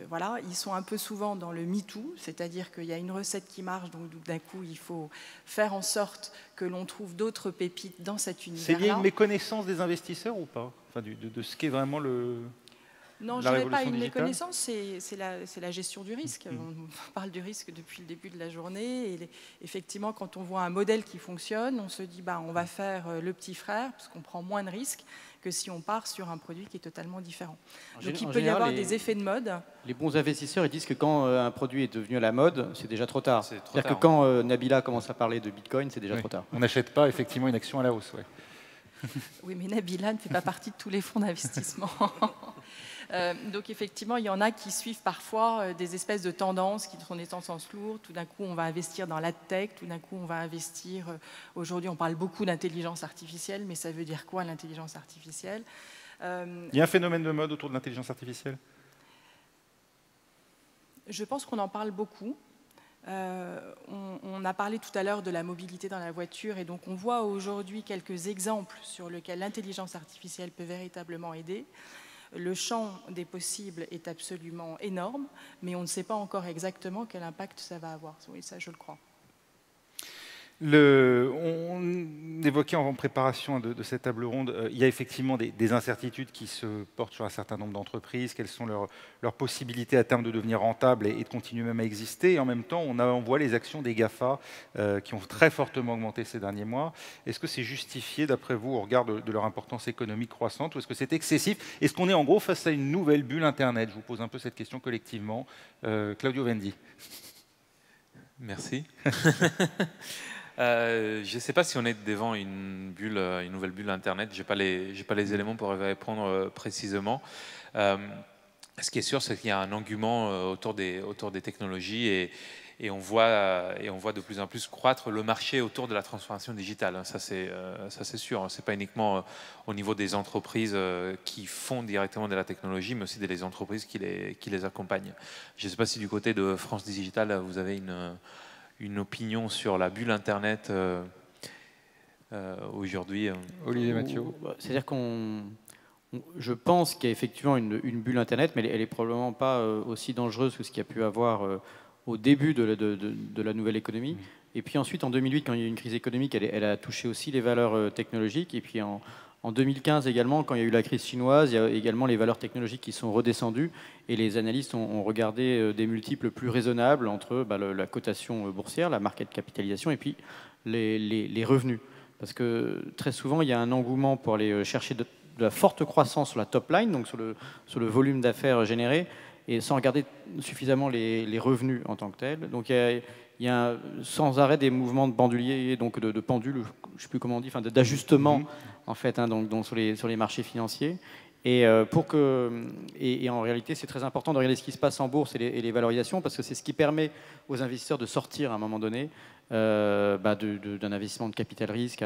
voilà, ils sont un peu souvent dans le MeToo, c'est-à-dire qu'il y a une recette qui marche, donc d'un coup il faut faire en sorte que l'on trouve d'autres pépites dans cet univers-là. C'est lié à une méconnaissance des investisseurs ou pas, enfin, de ce qu'est vraiment Non, je dirais pas une méconnaissance, c'est la gestion du risque. On parle du risque depuis le début de la journée. Et effectivement, quand on voit un modèle qui fonctionne, on se dit on va faire le petit frère, parce qu'on prend moins de risques que si on part sur un produit qui est totalement différent. Donc il peut y avoir des effets de mode. Les bons investisseurs, ils disent que quand un produit est devenu à la mode, c'est déjà trop tard. C'est-à-dire que quand Nabila commence à parler de Bitcoin, c'est déjà trop tard. On n'achète pas effectivement une action à la hausse. Oui, mais Nabila ne fait pas partie de tous les fonds d'investissement. Donc effectivement, il y en a qui suivent parfois des espèces de tendances qui sont des tendances lourdes. Tout d'un coup, on va investir dans la tech. Tout d'un coup, on va investir... Aujourd'hui, on parle beaucoup d'intelligence artificielle, mais ça veut dire quoi l'intelligence artificielle? Il y a un phénomène de mode autour de l'intelligence artificielle? Je pense qu'on en parle beaucoup. On a parlé tout à l'heure de la mobilité dans la voiture et donc on voit aujourd'hui quelques exemples sur lesquels l'intelligence artificielle peut véritablement aider. Le champ des possibles est absolument énorme, mais on ne sait pas encore exactement quel impact ça va avoir. Oui, ça je le crois. On évoquait en préparation de cette table ronde, il y a effectivement des incertitudes qui se portent sur un certain nombre d'entreprises, quelles sont leurs possibilités à terme de devenir rentables et de continuer même à exister. Et en même temps, on voit les actions des GAFA qui ont très fortement augmenté ces derniers mois. Est-ce que c'est justifié, d'après vous, au regard de leur importance économique croissante, ou est-ce que c'est excessif? Est-ce qu'on est en gros face à une nouvelle bulle Internet? Je vous pose un peu cette question collectivement. Claudio Vendi. Merci. Je ne sais pas si on est devant une nouvelle bulle Internet. Je n'ai pas les éléments pour répondre précisément. Ce qui est sûr, c'est qu'il y a un engouement autour des technologies et on voit de plus en plus croître le marché autour de la transformation digitale. Ça, c'est sûr. Ce n'est pas uniquement au niveau des entreprises qui font directement de la technologie, mais aussi des entreprises qui les accompagnent. Je ne sais pas si du côté de France Digital, vous avez une opinion sur la bulle Internet aujourd'hui. Olivier Mathieu. C'est-à-dire je pense qu'il y a effectivement une bulle Internet, mais elle est probablement pas aussi dangereuse que ce qu'il y a pu avoir au début de la nouvelle économie. Et puis ensuite, en 2008, quand il y a eu une crise économique, elle a touché aussi les valeurs technologiques. Et puis en 2015 également, quand il y a eu la crise chinoise, il y a également les valeurs technologiques qui sont redescendues. Et les analystes ont regardé des multiples plus raisonnables entre la cotation boursière, la market capitalisation, et puis les revenus. Parce que très souvent, il y a un engouement pour aller chercher de la forte croissance sur la top line, donc sur le volume d'affaires généré, et sans regarder suffisamment les revenus en tant que tels. Donc il y a sans arrêt des mouvements de pendulier, donc de pendule, je ne sais plus comment on dit, enfin d'ajustement en fait, donc sur les marchés financiers. Et en réalité, c'est très important de regarder ce qui se passe en bourse et les valorisations, parce que c'est ce qui permet aux investisseurs de sortir à un moment donné d'un investissement de capital risque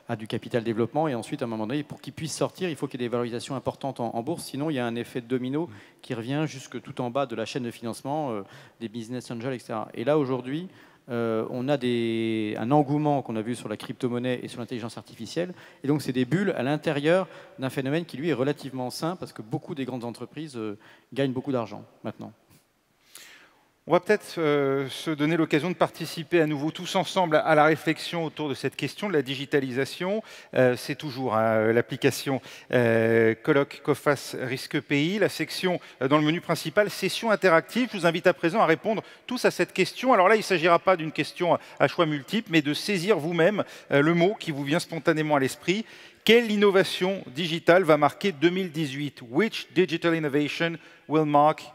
à du capital développement. Et ensuite, à un moment donné, pour qu'ils puissent sortir, il faut qu'il y ait des valorisations importantes en bourse. Sinon, il y a un effet de domino qui revient jusque tout en bas de la chaîne de financement, des business angels, etc. Et là, aujourd'hui, on a un engouement qu'on a vu sur la crypto-monnaie et sur l'intelligence artificielle. Et donc, c'est des bulles à l'intérieur d'un phénomène qui, lui, est relativement sain, parce que beaucoup des grandes entreprises gagnent beaucoup d'argent maintenant. On va peut-être se donner l'occasion de participer à nouveau tous ensemble à la réflexion autour de cette question de la digitalisation. C'est toujours l'application Colloque Coface Risque Pays, la section dans le menu principal, session interactive. Je vous invite à présent à répondre tous à cette question. Alors là, il ne s'agira pas d'une question à choix multiples, mais de saisir vous-même le mot qui vous vient spontanément à l'esprit. Quelle innovation digitale va marquer 2018? Which digital innovation will mark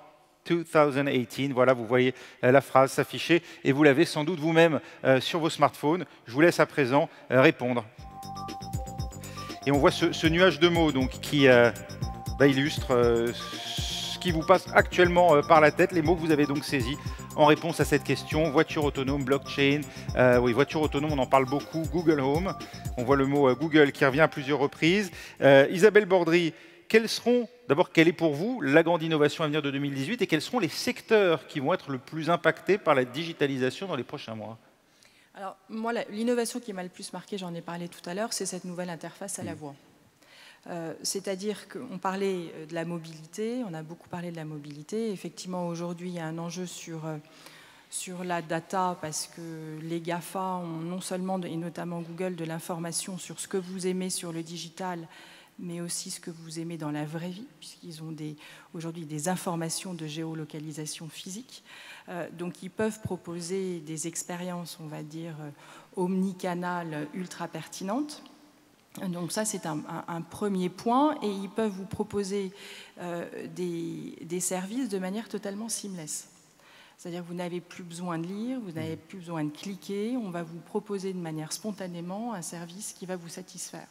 2018. Voilà, vous voyez la phrase s'afficher et vous l'avez sans doute vous-même sur vos smartphones. Je vous laisse à présent répondre. Et on voit ce nuage de mots donc, qui illustre ce qui vous passe actuellement par la tête, les mots que vous avez donc saisis en réponse à cette question. Voiture autonome, blockchain, oui, voiture autonome, on en parle beaucoup, Google Home. On voit le mot Google qui revient à plusieurs reprises. Isabelle Bordry, quelle est pour vous la grande innovation à venir de 2018 et quels seront les secteurs qui vont être le plus impactés par la digitalisation dans les prochains mois? Alors, moi, l'innovation qui m'a le plus marqué, j'en ai parlé tout à l'heure, c'est cette nouvelle interface à la voix. C'est-à-dire qu'on parlait de la mobilité, on a beaucoup parlé de la mobilité. Effectivement, aujourd'hui, il y a un enjeu sur la data, parce que les GAFA ont non seulement, et notamment Google, de l'information sur ce que vous aimez sur le digital, mais aussi ce que vous aimez dans la vraie vie, puisqu'ils ont aujourd'hui des informations de géolocalisation physique. Donc ils peuvent proposer des expériences, on va dire, omnicanales ultra pertinentes. Donc ça, c'est un premier point. Et ils peuvent vous proposer des services de manière totalement seamless. C'est-à-dire que vous n'avez plus besoin de lire, vous n'avez plus besoin de cliquer. On va vous proposer de manière spontanément un service qui va vous satisfaire.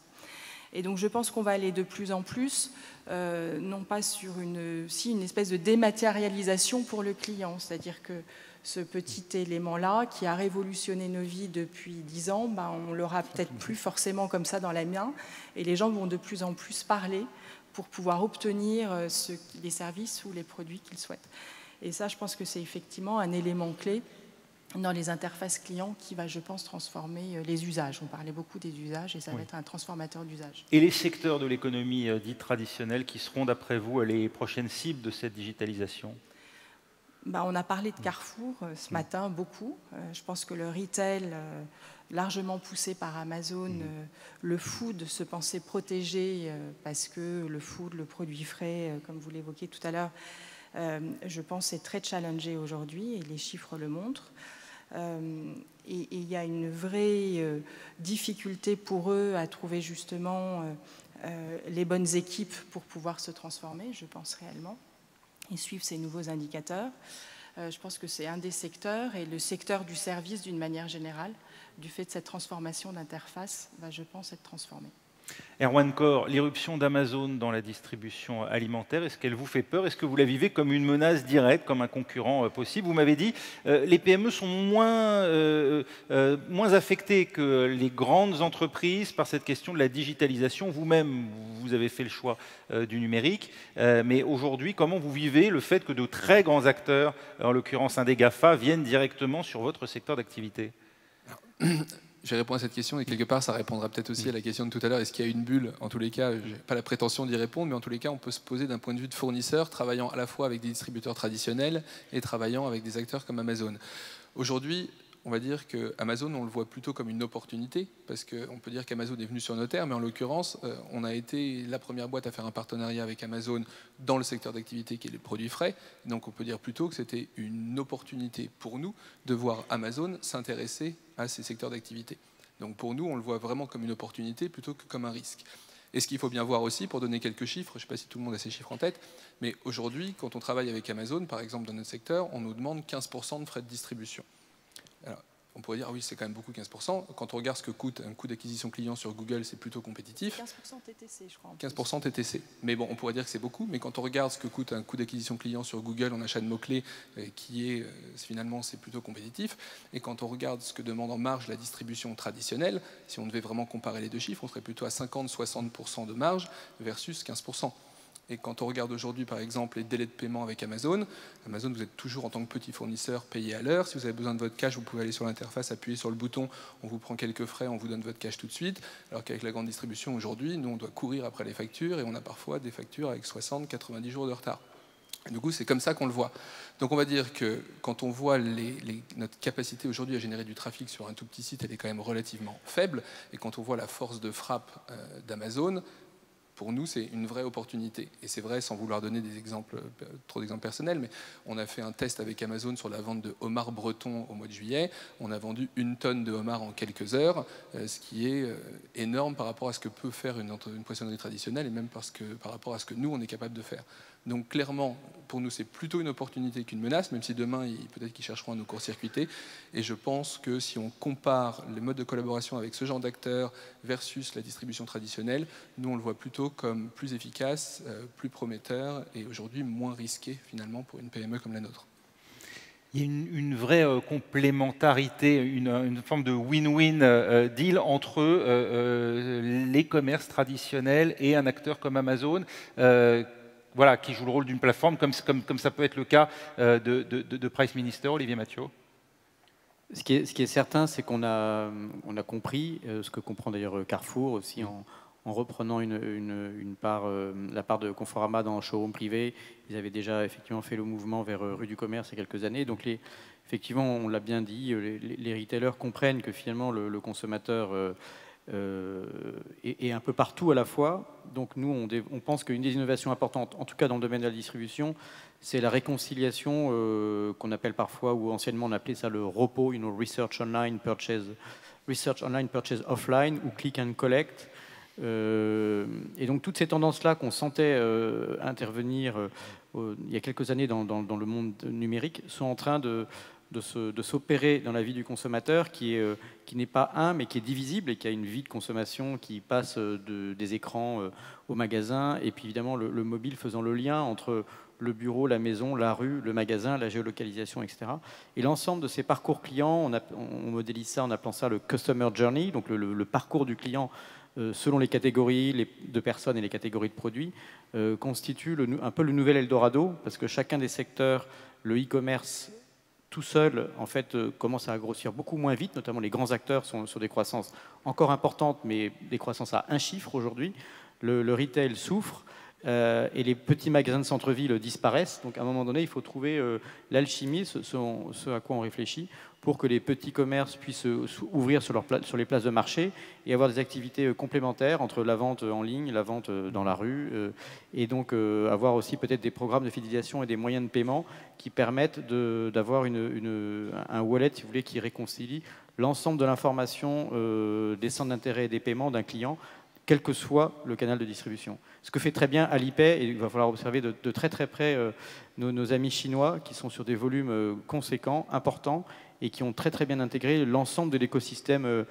Et donc je pense qu'on va aller de plus en plus, non pas sur une espèce de dématérialisation pour le client, c'est-à-dire que ce petit élément-là qui a révolutionné nos vies depuis 10 ans, on l'aura peut-être plus forcément comme ça dans la main, et les gens vont de plus en plus parler pour pouvoir obtenir les services ou les produits qu'ils souhaitent. Et ça, je pense que c'est effectivement un élément clé dans les interfaces clients qui va, je pense, transformer les usages. On parlait beaucoup des usages et ça va être un transformateur d'usage. Et les secteurs de l'économie dite traditionnelle qui seront, d'après vous, les prochaines cibles de cette digitalisation? On a parlé de Carrefour ce matin beaucoup. Je pense que le retail, largement poussé par Amazon, le food se pensait protégé parce que le food, le produit frais, comme vous l'évoquiez tout à l'heure, je pense est très challengé aujourd'hui et les chiffres le montrent. Et il y a une vraie difficulté pour eux à trouver justement les bonnes équipes pour pouvoir se transformer, je pense réellement, et suivre ces nouveaux indicateurs. Je pense que c'est un des secteurs, et le secteur du service d'une manière générale, du fait de cette transformation d'interface, je pense être transformé. Erwan Kor, l'irruption d'Amazon dans la distribution alimentaire, est-ce qu'elle vous fait peur? Est-ce que vous la vivez comme une menace directe, comme un concurrent possible? Vous m'avez dit les PME sont moins affectées que les grandes entreprises par cette question de la digitalisation. Vous-même, vous avez fait le choix du numérique. Mais aujourd'hui, comment vous vivez le fait que de très grands acteurs, en l'occurrence un des GAFA, viennent directement sur votre secteur d'activité? Je vais répondre à cette question et quelque part ça répondra peut-être aussi à la question de tout à l'heure, est-ce qu'il y a une bulle? En tous les cas, je n'ai pas la prétention d'y répondre, mais en tous les cas on peut se poser d'un point de vue de fournisseur, travaillant à la fois avec des distributeurs traditionnels et travaillant avec des acteurs comme Amazon. Aujourd'hui, on va dire qu'Amazon, on le voit plutôt comme une opportunité, parce qu'on peut dire qu'Amazon est venu sur nos terres, mais en l'occurrence, on a été la première boîte à faire un partenariat avec Amazon dans le secteur d'activité qui est les produits frais. Donc on peut dire plutôt que c'était une opportunité pour nous de voir Amazon s'intéresser à ces secteurs d'activité. Donc pour nous, on le voit vraiment comme une opportunité plutôt que comme un risque. Et ce qu'il faut bien voir aussi, pour donner quelques chiffres, je ne sais pas si tout le monde a ces chiffres en tête, mais aujourd'hui, quand on travaille avec Amazon, par exemple dans notre secteur, on nous demande 15% de frais de distribution. Alors, on pourrait dire, ah oui, c'est quand même beaucoup, 15%. Quand on regarde ce que coûte un coût d'acquisition client sur Google, c'est plutôt compétitif. 15% TTC, je crois. 15% TTC. Mais bon, on pourrait dire que c'est beaucoup, mais quand on regarde ce que coûte un coût d'acquisition client sur Google en achat de mots-clés, qui est, finalement, c'est plutôt compétitif. Et quand on regarde ce que demande en marge la distribution traditionnelle, si on devait vraiment comparer les deux chiffres, on serait plutôt à 50-60% de marge versus 15%. Et quand on regarde aujourd'hui, par exemple, les délais de paiement avec Amazon, Amazon, vous êtes toujours en tant que petit fournisseur payé à l'heure. Si vous avez besoin de votre cash, vous pouvez aller sur l'interface, appuyer sur le bouton, on vous prend quelques frais, on vous donne votre cash tout de suite. Alors qu'avec la grande distribution, aujourd'hui, nous, on doit courir après les factures et on a parfois des factures avec 60-90 jours de retard. Et du coup, c'est comme ça qu'on le voit. Donc on va dire que quand on voit notre capacité aujourd'hui à générer du trafic sur un tout petit site, elle est quand même relativement faible. Et quand on voit la force de frappe d'Amazon, pour nous, c'est une vraie opportunité. Et c'est vrai, sans vouloir donner des exemples, trop d'exemples personnels, mais on a fait un test avec Amazon sur la vente de homards bretons au mois de juillet. On a vendu 1 tonne de homards en quelques heures, ce qui est énorme par rapport à ce que peut faire une poissonnerie traditionnelle et même par rapport à ce que nous, on est capable de faire. Donc clairement, pour nous, c'est plutôt une opportunité qu'une menace, même si demain, peut-être qu'ils chercheront à nous court-circuiter. Et je pense que si on compare les modes de collaboration avec ce genre d'acteurs versus la distribution traditionnelle, nous, on le voit plutôt comme plus efficace, plus prometteur et aujourd'hui moins risqué, finalement, pour une PME comme la nôtre. Il y a une vraie complémentarité, une forme de win-win deal entre les commerces traditionnels et un acteur comme Amazon. Voilà, qui joue le rôle d'une plateforme, comme ça peut être le cas de Price Minister, Olivier Mathieu. Ce qui est certain, c'est qu'on a compris, ce que comprend d'ailleurs Carrefour aussi en reprenant la part de Conforama dans le showroom privé. Ils avaient déjà effectivement fait le mouvement vers rue du Commerce il y a quelques années. Donc effectivement, on l'a bien dit, les retailers comprennent que finalement le consommateur et un peu partout à la fois. Donc nous, on pense qu'une des innovations importantes, en tout cas dans le domaine de la distribution, c'est la réconciliation qu'on appelle parfois, ou anciennement on appelait ça le ROPO, Research Online Purchase Offline, ou Click and Collect. Et donc toutes ces tendances-là qu'on sentait intervenir il y a quelques années dans le monde numérique sont en train de s'opérer dans la vie du consommateur qui n'est pas mais qui est divisible et qui a une vie de consommation qui passe des écrans au magasin et puis évidemment le mobile faisant le lien entre le bureau, la maison, la rue, le magasin, la géolocalisation, etc. Et l'ensemble de ces parcours clients, on modélise ça en appelant ça le Customer Journey, donc le parcours du client selon les catégories de personnes et les catégories de produits, constitue un peu le nouvel Eldorado, parce que chacun des secteurs, le e-commerce tout seul, en fait, commence à grossir beaucoup moins vite, notamment les grands acteurs sont sur des croissances encore importantes, mais des croissances à un chiffre aujourd'hui. Le retail souffre, et les petits magasins de centre-ville disparaissent. Donc à un moment donné, il faut trouver l'alchimie, ce à quoi on réfléchit, pour que les petits commerces puissent ouvrir sur les places de marché et avoir des activités complémentaires entre la vente en ligne, la vente dans la rue, et donc avoir aussi peut-être des programmes de fidélisation et des moyens de paiement qui permettent d'avoir un wallet, si vous voulez, qui réconcilie l'ensemble de l'information des centres d'intérêt et des paiements d'un client, quel que soit le canal de distribution. Ce que fait très bien Alipay, et il va falloir observer de très très près nos amis chinois qui sont sur des volumes conséquents, importants, et qui ont très très bien intégré l'ensemble de l'écosystème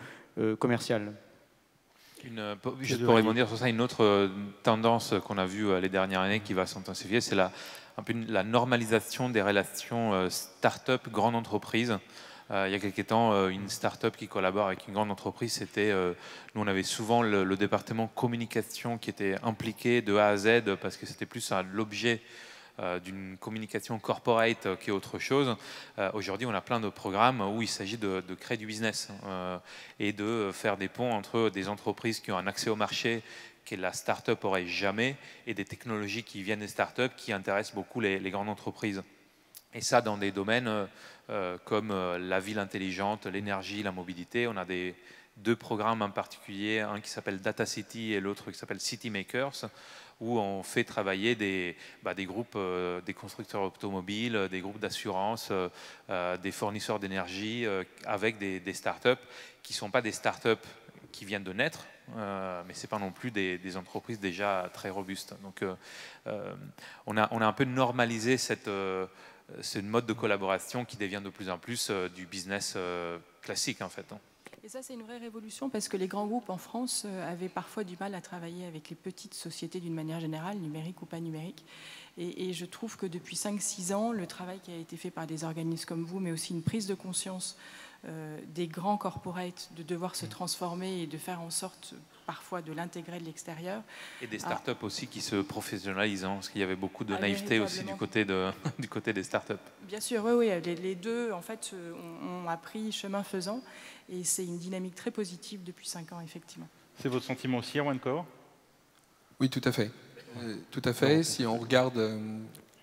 commercial. Juste pour rebondir sur ça, une autre tendance qu'on a vue les dernières années qui va s'intensifier, c'est un peu la normalisation des relations start-up, grande entreprise. Il y a quelques temps, une start-up qui collabore avec une grande entreprise, c'était, nous on avait souvent le département communication qui était impliqué de A à Z parce que c'était plus l'objet d'une communication corporate qui est autre chose. Aujourd'hui, on a plein de programmes où il s'agit de créer du business et de faire des ponts entre des entreprises qui ont un accès au marché que la start-up n'aurait jamais et des technologies qui viennent des start-up qui intéressent beaucoup les grandes entreprises. Et ça, dans des domaines comme la ville intelligente, l'énergie, la mobilité, on a deux programmes en particulier, un qui s'appelle Data City et l'autre qui s'appelle City Makers, où on fait travailler des groupes, des constructeurs automobiles, des groupes d'assurance, des fournisseurs d'énergie, avec des startups qui ne sont pas des startups qui viennent de naître, mais ce n'est pas non plus des entreprises déjà très robustes. Donc on a un peu normalisé ce mode de collaboration qui devient de plus en plus du business classique en fait. Et ça, c'est une vraie révolution parce que les grands groupes en France avaient parfois du mal à travailler avec les petites sociétés d'une manière générale, numérique ou pas numérique. Et je trouve que depuis 5-6 ans, le travail qui a été fait par des organismes comme vous, mais aussi une prise de conscience des grands corporates de devoir se transformer et de faire en sorte parfois de l'intégrer de l'extérieur. Et des startups aussi qui se professionnalisent, hein, parce qu'il y avait beaucoup de naïveté aussi du côté des startups. Bien sûr, oui, les deux en fait ont appris chemin faisant et c'est une dynamique très positive depuis 5 ans effectivement. C'est votre sentiment aussi, Erwan Corr ? Oui, tout à fait. Tout à fait. Si on regarde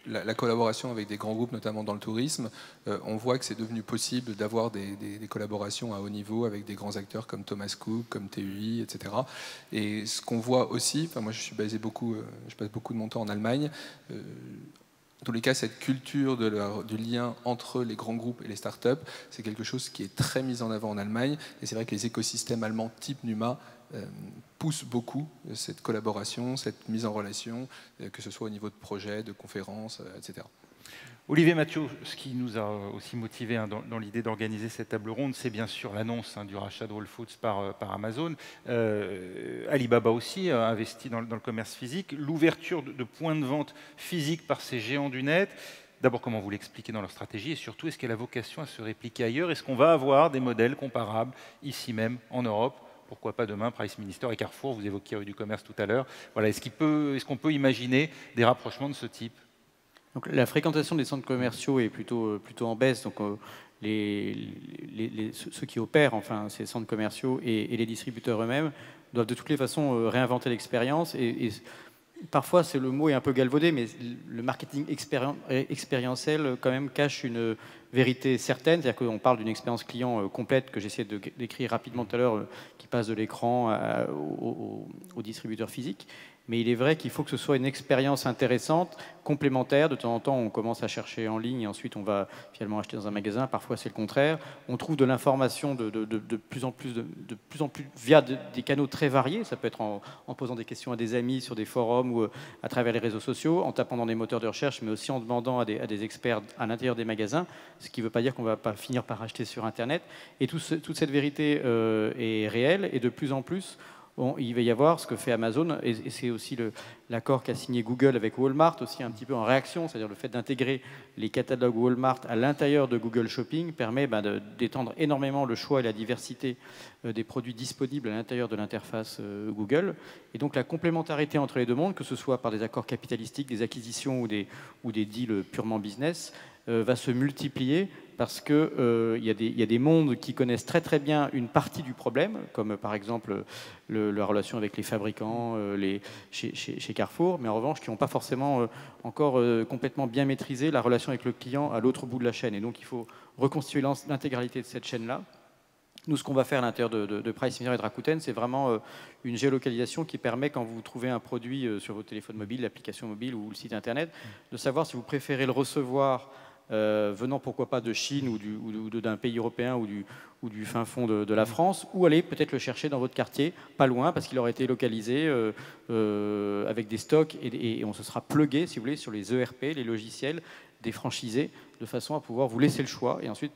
la collaboration avec des grands groupes, notamment dans le tourisme, on voit que c'est devenu possible d'avoir des collaborations à haut niveau avec des grands acteurs comme Thomas Cook, comme TUI, etc. Et ce qu'on voit aussi, moi je passe beaucoup de mon temps en Allemagne, dans tous les cas, cette culture du lien entre les grands groupes et les startups, c'est quelque chose qui est très mis en avant en Allemagne. Et c'est vrai que les écosystèmes allemands type Numa poussent beaucoup cette collaboration, cette mise en relation, que ce soit au niveau de projets, de conférences, etc. Olivier Mathieu, ce qui nous a aussi motivé dans l'idée d'organiser cette table ronde, c'est bien sûr l'annonce du rachat de Whole Foods par Amazon. Alibaba aussi a investi dans le commerce physique. L'ouverture de points de vente physiques par ces géants du net. D'abord, comment vous l'expliquez dans leur stratégie et surtout, est-ce qu'elle a vocation à se répliquer ailleurs? Est-ce qu'on va avoir des modèles comparables ici même en Europe? Pourquoi pas demain, Price Minister et Carrefour, vous évoquiez rue du commerce tout à l'heure. Voilà, est-ce qu'on peut imaginer des rapprochements de ce type? Donc, la fréquentation des centres commerciaux est plutôt en baisse. Donc, ceux qui opèrent enfin, ces centres commerciaux et les distributeurs eux-mêmes doivent de toutes les façons réinventer l'expérience. Et parfois, le mot est un peu galvaudé, mais le marketing expérientiel quand même cache une vérité certaine. C'est-à-dire qu'on parle d'une expérience client complète que j'essaie de décrire rapidement tout à l'heure, qui passe de l'écran au distributeur physique. Mais il est vrai qu'il faut que ce soit une expérience intéressante, complémentaire. De temps en temps, on commence à chercher en ligne et ensuite on va finalement acheter dans un magasin. Parfois, c'est le contraire. On trouve de l'information de plus en plus via des canaux très variés. Ça peut être en posant des questions à des amis sur des forums ou à travers les réseaux sociaux, en tapant dans des moteurs de recherche, mais aussi en demandant à des experts à l'intérieur des magasins, ce qui ne veut pas dire qu'on ne va pas finir par acheter sur Internet. Et toute cette vérité est réelle et de plus en plus, il va y avoir ce que fait Amazon, et c'est aussi l'accord qu'a signé Google avec Walmart, aussi un petit peu en réaction, c'est-à-dire le fait d'intégrer les catalogues Walmart à l'intérieur de Google Shopping permet d'étendre énormément le choix et la diversité des produits disponibles à l'intérieur de l'interface Google. Et donc la complémentarité entre les deux mondes, que ce soit par des accords capitalistiques, des acquisitions ou des deals purement business, va se multiplier parce qu'il y a des mondes qui connaissent très très bien une partie du problème, comme par exemple la relation avec les fabricants chez Carrefour, mais en revanche qui n'ont pas forcément encore complètement bien maîtrisé la relation avec le client à l'autre bout de la chaîne. Et donc il faut reconstituer l'intégralité de cette chaîne-là. Nous, ce qu'on va faire à l'intérieur de PriceMeter et de Rakuten, c'est vraiment une géolocalisation qui permet, quand vous trouvez un produit sur votre téléphone mobile, l'application mobile ou le site internet, de savoir si vous préférez le recevoir venant pourquoi pas de Chine ou d'un pays européen ou du fin fond de la France, ou aller peut-être le chercher dans votre quartier, pas loin, parce qu'il aurait été localisé avec des stocks et on se sera plugué, si vous voulez, sur les ERP, les logiciels des franchisés, de façon à pouvoir vous laisser le choix. Et ensuite,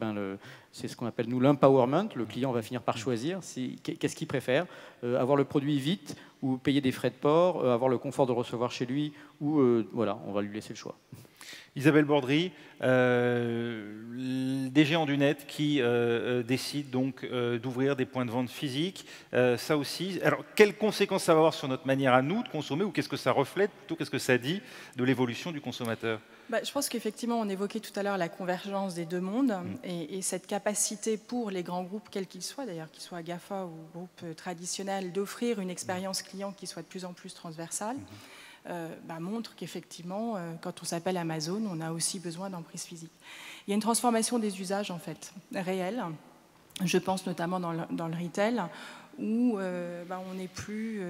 c'est ce qu'on appelle, nous, l'empowerment. Le client va finir par choisir qu'est-ce qu'il préfère, avoir le produit vite ou payer des frais de port, avoir le confort de le recevoir chez lui, ou voilà, on va lui laisser le choix. Isabelle Bordry, des géants du net qui décident donc d'ouvrir des points de vente physiques, ça aussi. Alors, quelles conséquences ça va avoir sur notre manière à nous de consommer, ou qu'est-ce que ça reflète, plutôt qu'est-ce que ça dit de l'évolution du consommateur? Je pense qu'effectivement, on évoquait tout à l'heure la convergence des deux mondes et cette capacité pour les grands groupes, quels qu'ils soient d'ailleurs, qu'ils soient GAFA ou groupes traditionnels, d'offrir une expérience client qui soit de plus en plus transversale, montre qu'effectivement, quand on s'appelle Amazon, on a aussi besoin d'emprise physique. Il y a une transformation des usages, en fait, réelle. Je pense notamment dans le retail, où on n'est plus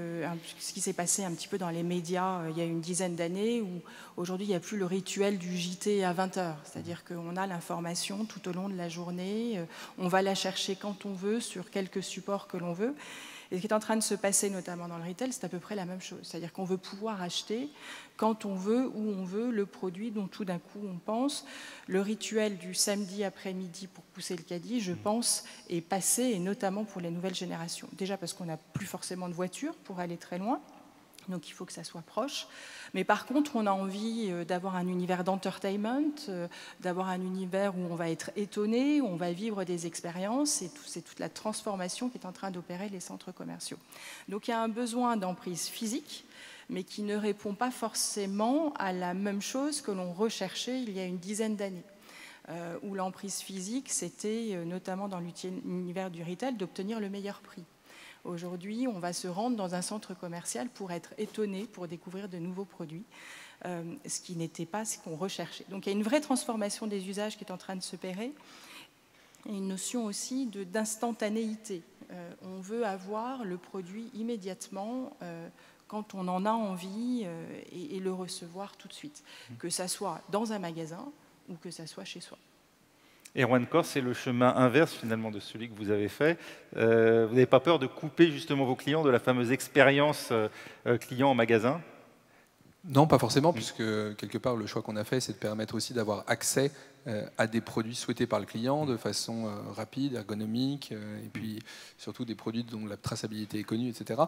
ce qui s'est passé un petit peu dans les médias il y a une dizaine d'années, où aujourd'hui il n'y a plus le rituel du JT à 20h, c'est-à-dire qu'on a l'information tout au long de la journée, on va la chercher quand on veut, sur quelques supports que l'on veut. Et ce qui est en train de se passer notamment dans le retail, c'est à peu près la même chose, c'est-à-dire qu'on veut pouvoir acheter quand on veut, où on veut, le produit dont tout d'un coup on pense. Le rituel du samedi après-midi pour pousser le caddie, je pense, est passé, et notamment pour les nouvelles générations. Déjà parce qu'on n'a plus forcément de voiture pour aller très loin, donc il faut que ça soit proche. Mais par contre, on a envie d'avoir un univers d'entertainment, d'avoir un univers où on va être étonné, où on va vivre des expériences, et c'est toute la transformation qui est en train d'opérer les centres commerciaux. Donc il y a un besoin d'emprise physique, mais qui ne répond pas forcément à la même chose que l'on recherchait il y a une dizaine d'années, où l'emprise physique, c'était notamment dans l'univers du retail, d'obtenir le meilleur prix. Aujourd'hui, on va se rendre dans un centre commercial pour être étonné, pour découvrir de nouveaux produits, ce qui n'était pas ce qu'on recherchait. Donc il y a une vraie transformation des usages qui est en train de s'opérer, et une notion aussi d'instantanéité. On veut avoir le produit immédiatement, quand on en a envie, et le recevoir tout de suite, que ça soit dans un magasin ou que ça soit chez soi. Erwan Kors, c'est le chemin inverse finalement de celui que vous avez fait. Vous n'avez pas peur de couper justement vos clients de la fameuse expérience client en magasin? Non, pas forcément, puisque quelque part, le choix qu'on a fait, c'est de permettre aussi d'avoir accès à des produits souhaités par le client de façon rapide, ergonomique, et puis surtout des produits dont la traçabilité est connue, etc.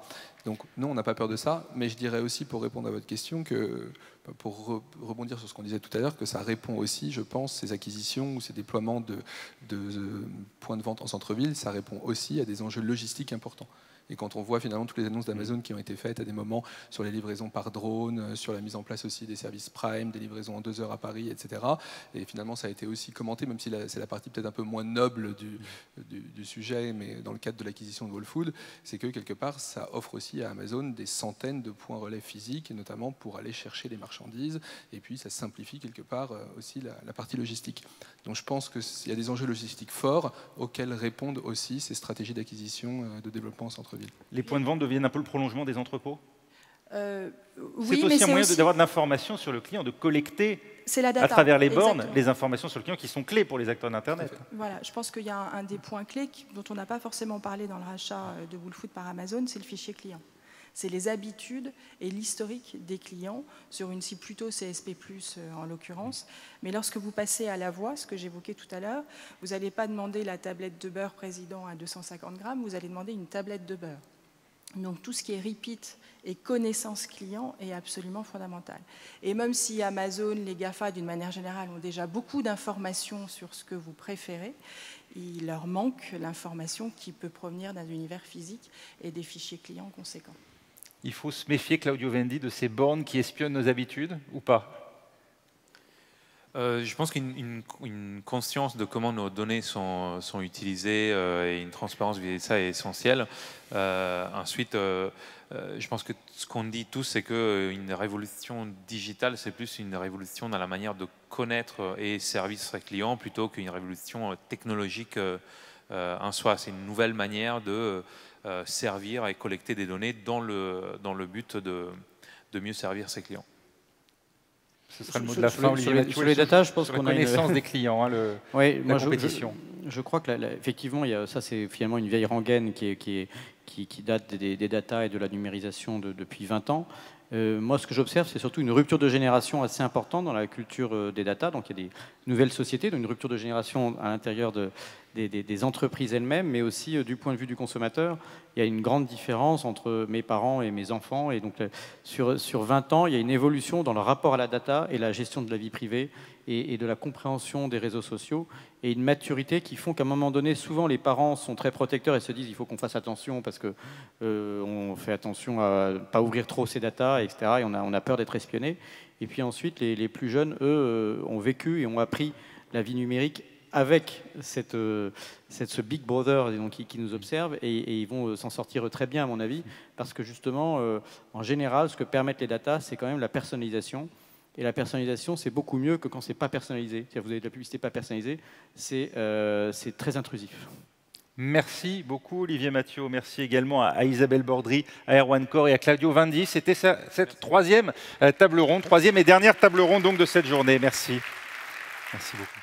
Donc non, on n'a pas peur de ça, mais je dirais aussi, pour répondre à votre question, que pour rebondir sur ce qu'on disait tout à l'heure, que ça répond aussi, je pense, ces acquisitions ou ces déploiements de points de vente en centre-ville, ça répond aussi à des enjeux logistiques importants. Et quand on voit finalement toutes les annonces d'Amazon qui ont été faites à des moments sur les livraisons par drone, sur la mise en place aussi des services Prime, des livraisons en 2 heures à Paris, etc. Et finalement, ça a été aussi commenté, même si c'est la partie peut-être un peu moins noble du sujet, mais dans le cadre de l'acquisition de Whole Foods, c'est que quelque part, ça offre aussi à Amazon des centaines de points relais physiques, et notamment pour aller chercher les marchandises. Et puis, ça simplifie quelque part aussi la partie logistique. Donc, je pense qu'il y a des enjeux logistiques forts auxquels répondent aussi ces stratégies d'acquisition de développement en centre-ville. Les points de vente deviennent un peu le prolongement des entrepôts? Oui, c'est aussi un moyen d'avoir de l'information sur le client, de collecter à travers les bornes, exactement, les informations sur le client qui sont clés pour les acteurs d'Internet. Voilà, je pense qu'il y a un des points clés dont on n'a pas forcément parlé dans le rachat de Whole Foods par Amazon, c'est le fichier client. C'est les habitudes et l'historique des clients sur une cible plutôt CSP+, en l'occurrence. Mais lorsque vous passez à la voix, ce que j'évoquais tout à l'heure, vous n'allez pas demander la tablette de beurre président à 250 grammes, vous allez demander une tablette de beurre. Donc tout ce qui est repeat et connaissance client est absolument fondamental. Et même si Amazon, les GAFA d'une manière générale ont déjà beaucoup d'informations sur ce que vous préférez, il leur manque l'information qui peut provenir d'un univers physique et des fichiers clients conséquents. Il faut se méfier, Claudio Vendi, de ces bornes qui espionnent nos habitudes ou pas? Je pense qu'une conscience de comment nos données sont utilisées et une transparence vis-à-vis de ça est essentielle. Ensuite, je pense que ce qu'on dit tous, c'est qu'une révolution digitale, c'est plus une révolution dans la manière de connaître et servir ses clients plutôt qu'une révolution technologique en soi. C'est une nouvelle manière de servir et collecter des données dans le but de mieux servir ses clients. Ce sera le mot de la fin. Sur les data, je pense qu'on a une connaissance des clients, la compétition. Je crois que effectivement, ça c'est finalement une vieille rengaine qui date des data et de la numérisation depuis 20 ans. Moi, ce que j'observe, c'est surtout une rupture de génération assez importante dans la culture des data. Donc, il y a des nouvelles sociétés, donc une rupture de génération à l'intérieur des entreprises elles-mêmes, mais aussi du point de vue du consommateur. Il y a une grande différence entre mes parents et mes enfants. Et donc, sur 20 ans, il y a une évolution dans le rapport à la data et la gestion de la vie privée et de la compréhension des réseaux sociaux et une maturité qui font qu'à un moment donné, souvent les parents sont très protecteurs et se disent il faut qu'on fasse attention parce que on fait attention à ne pas ouvrir trop ces datas, etc. Et on a peur d'être espionné. Et puis ensuite, les plus jeunes, eux, ont vécu et ont appris la vie numérique avec ce Big Brother donc, qui nous observe et ils vont s'en sortir très bien à mon avis parce que justement, en général, ce que permettent les datas, c'est quand même la personnalisation. Et la personnalisation, c'est beaucoup mieux que quand c'est pas personnalisé. C'est-à-dire vous avez de la publicité pas personnalisée, c'est très intrusif. Merci beaucoup Olivier Mathieu. Merci également à Isabelle Bordry, à Erwan Corr et à Claudio Vandi. C'était cette troisième table ronde, troisième et dernière table ronde donc de cette journée. Merci. Merci beaucoup.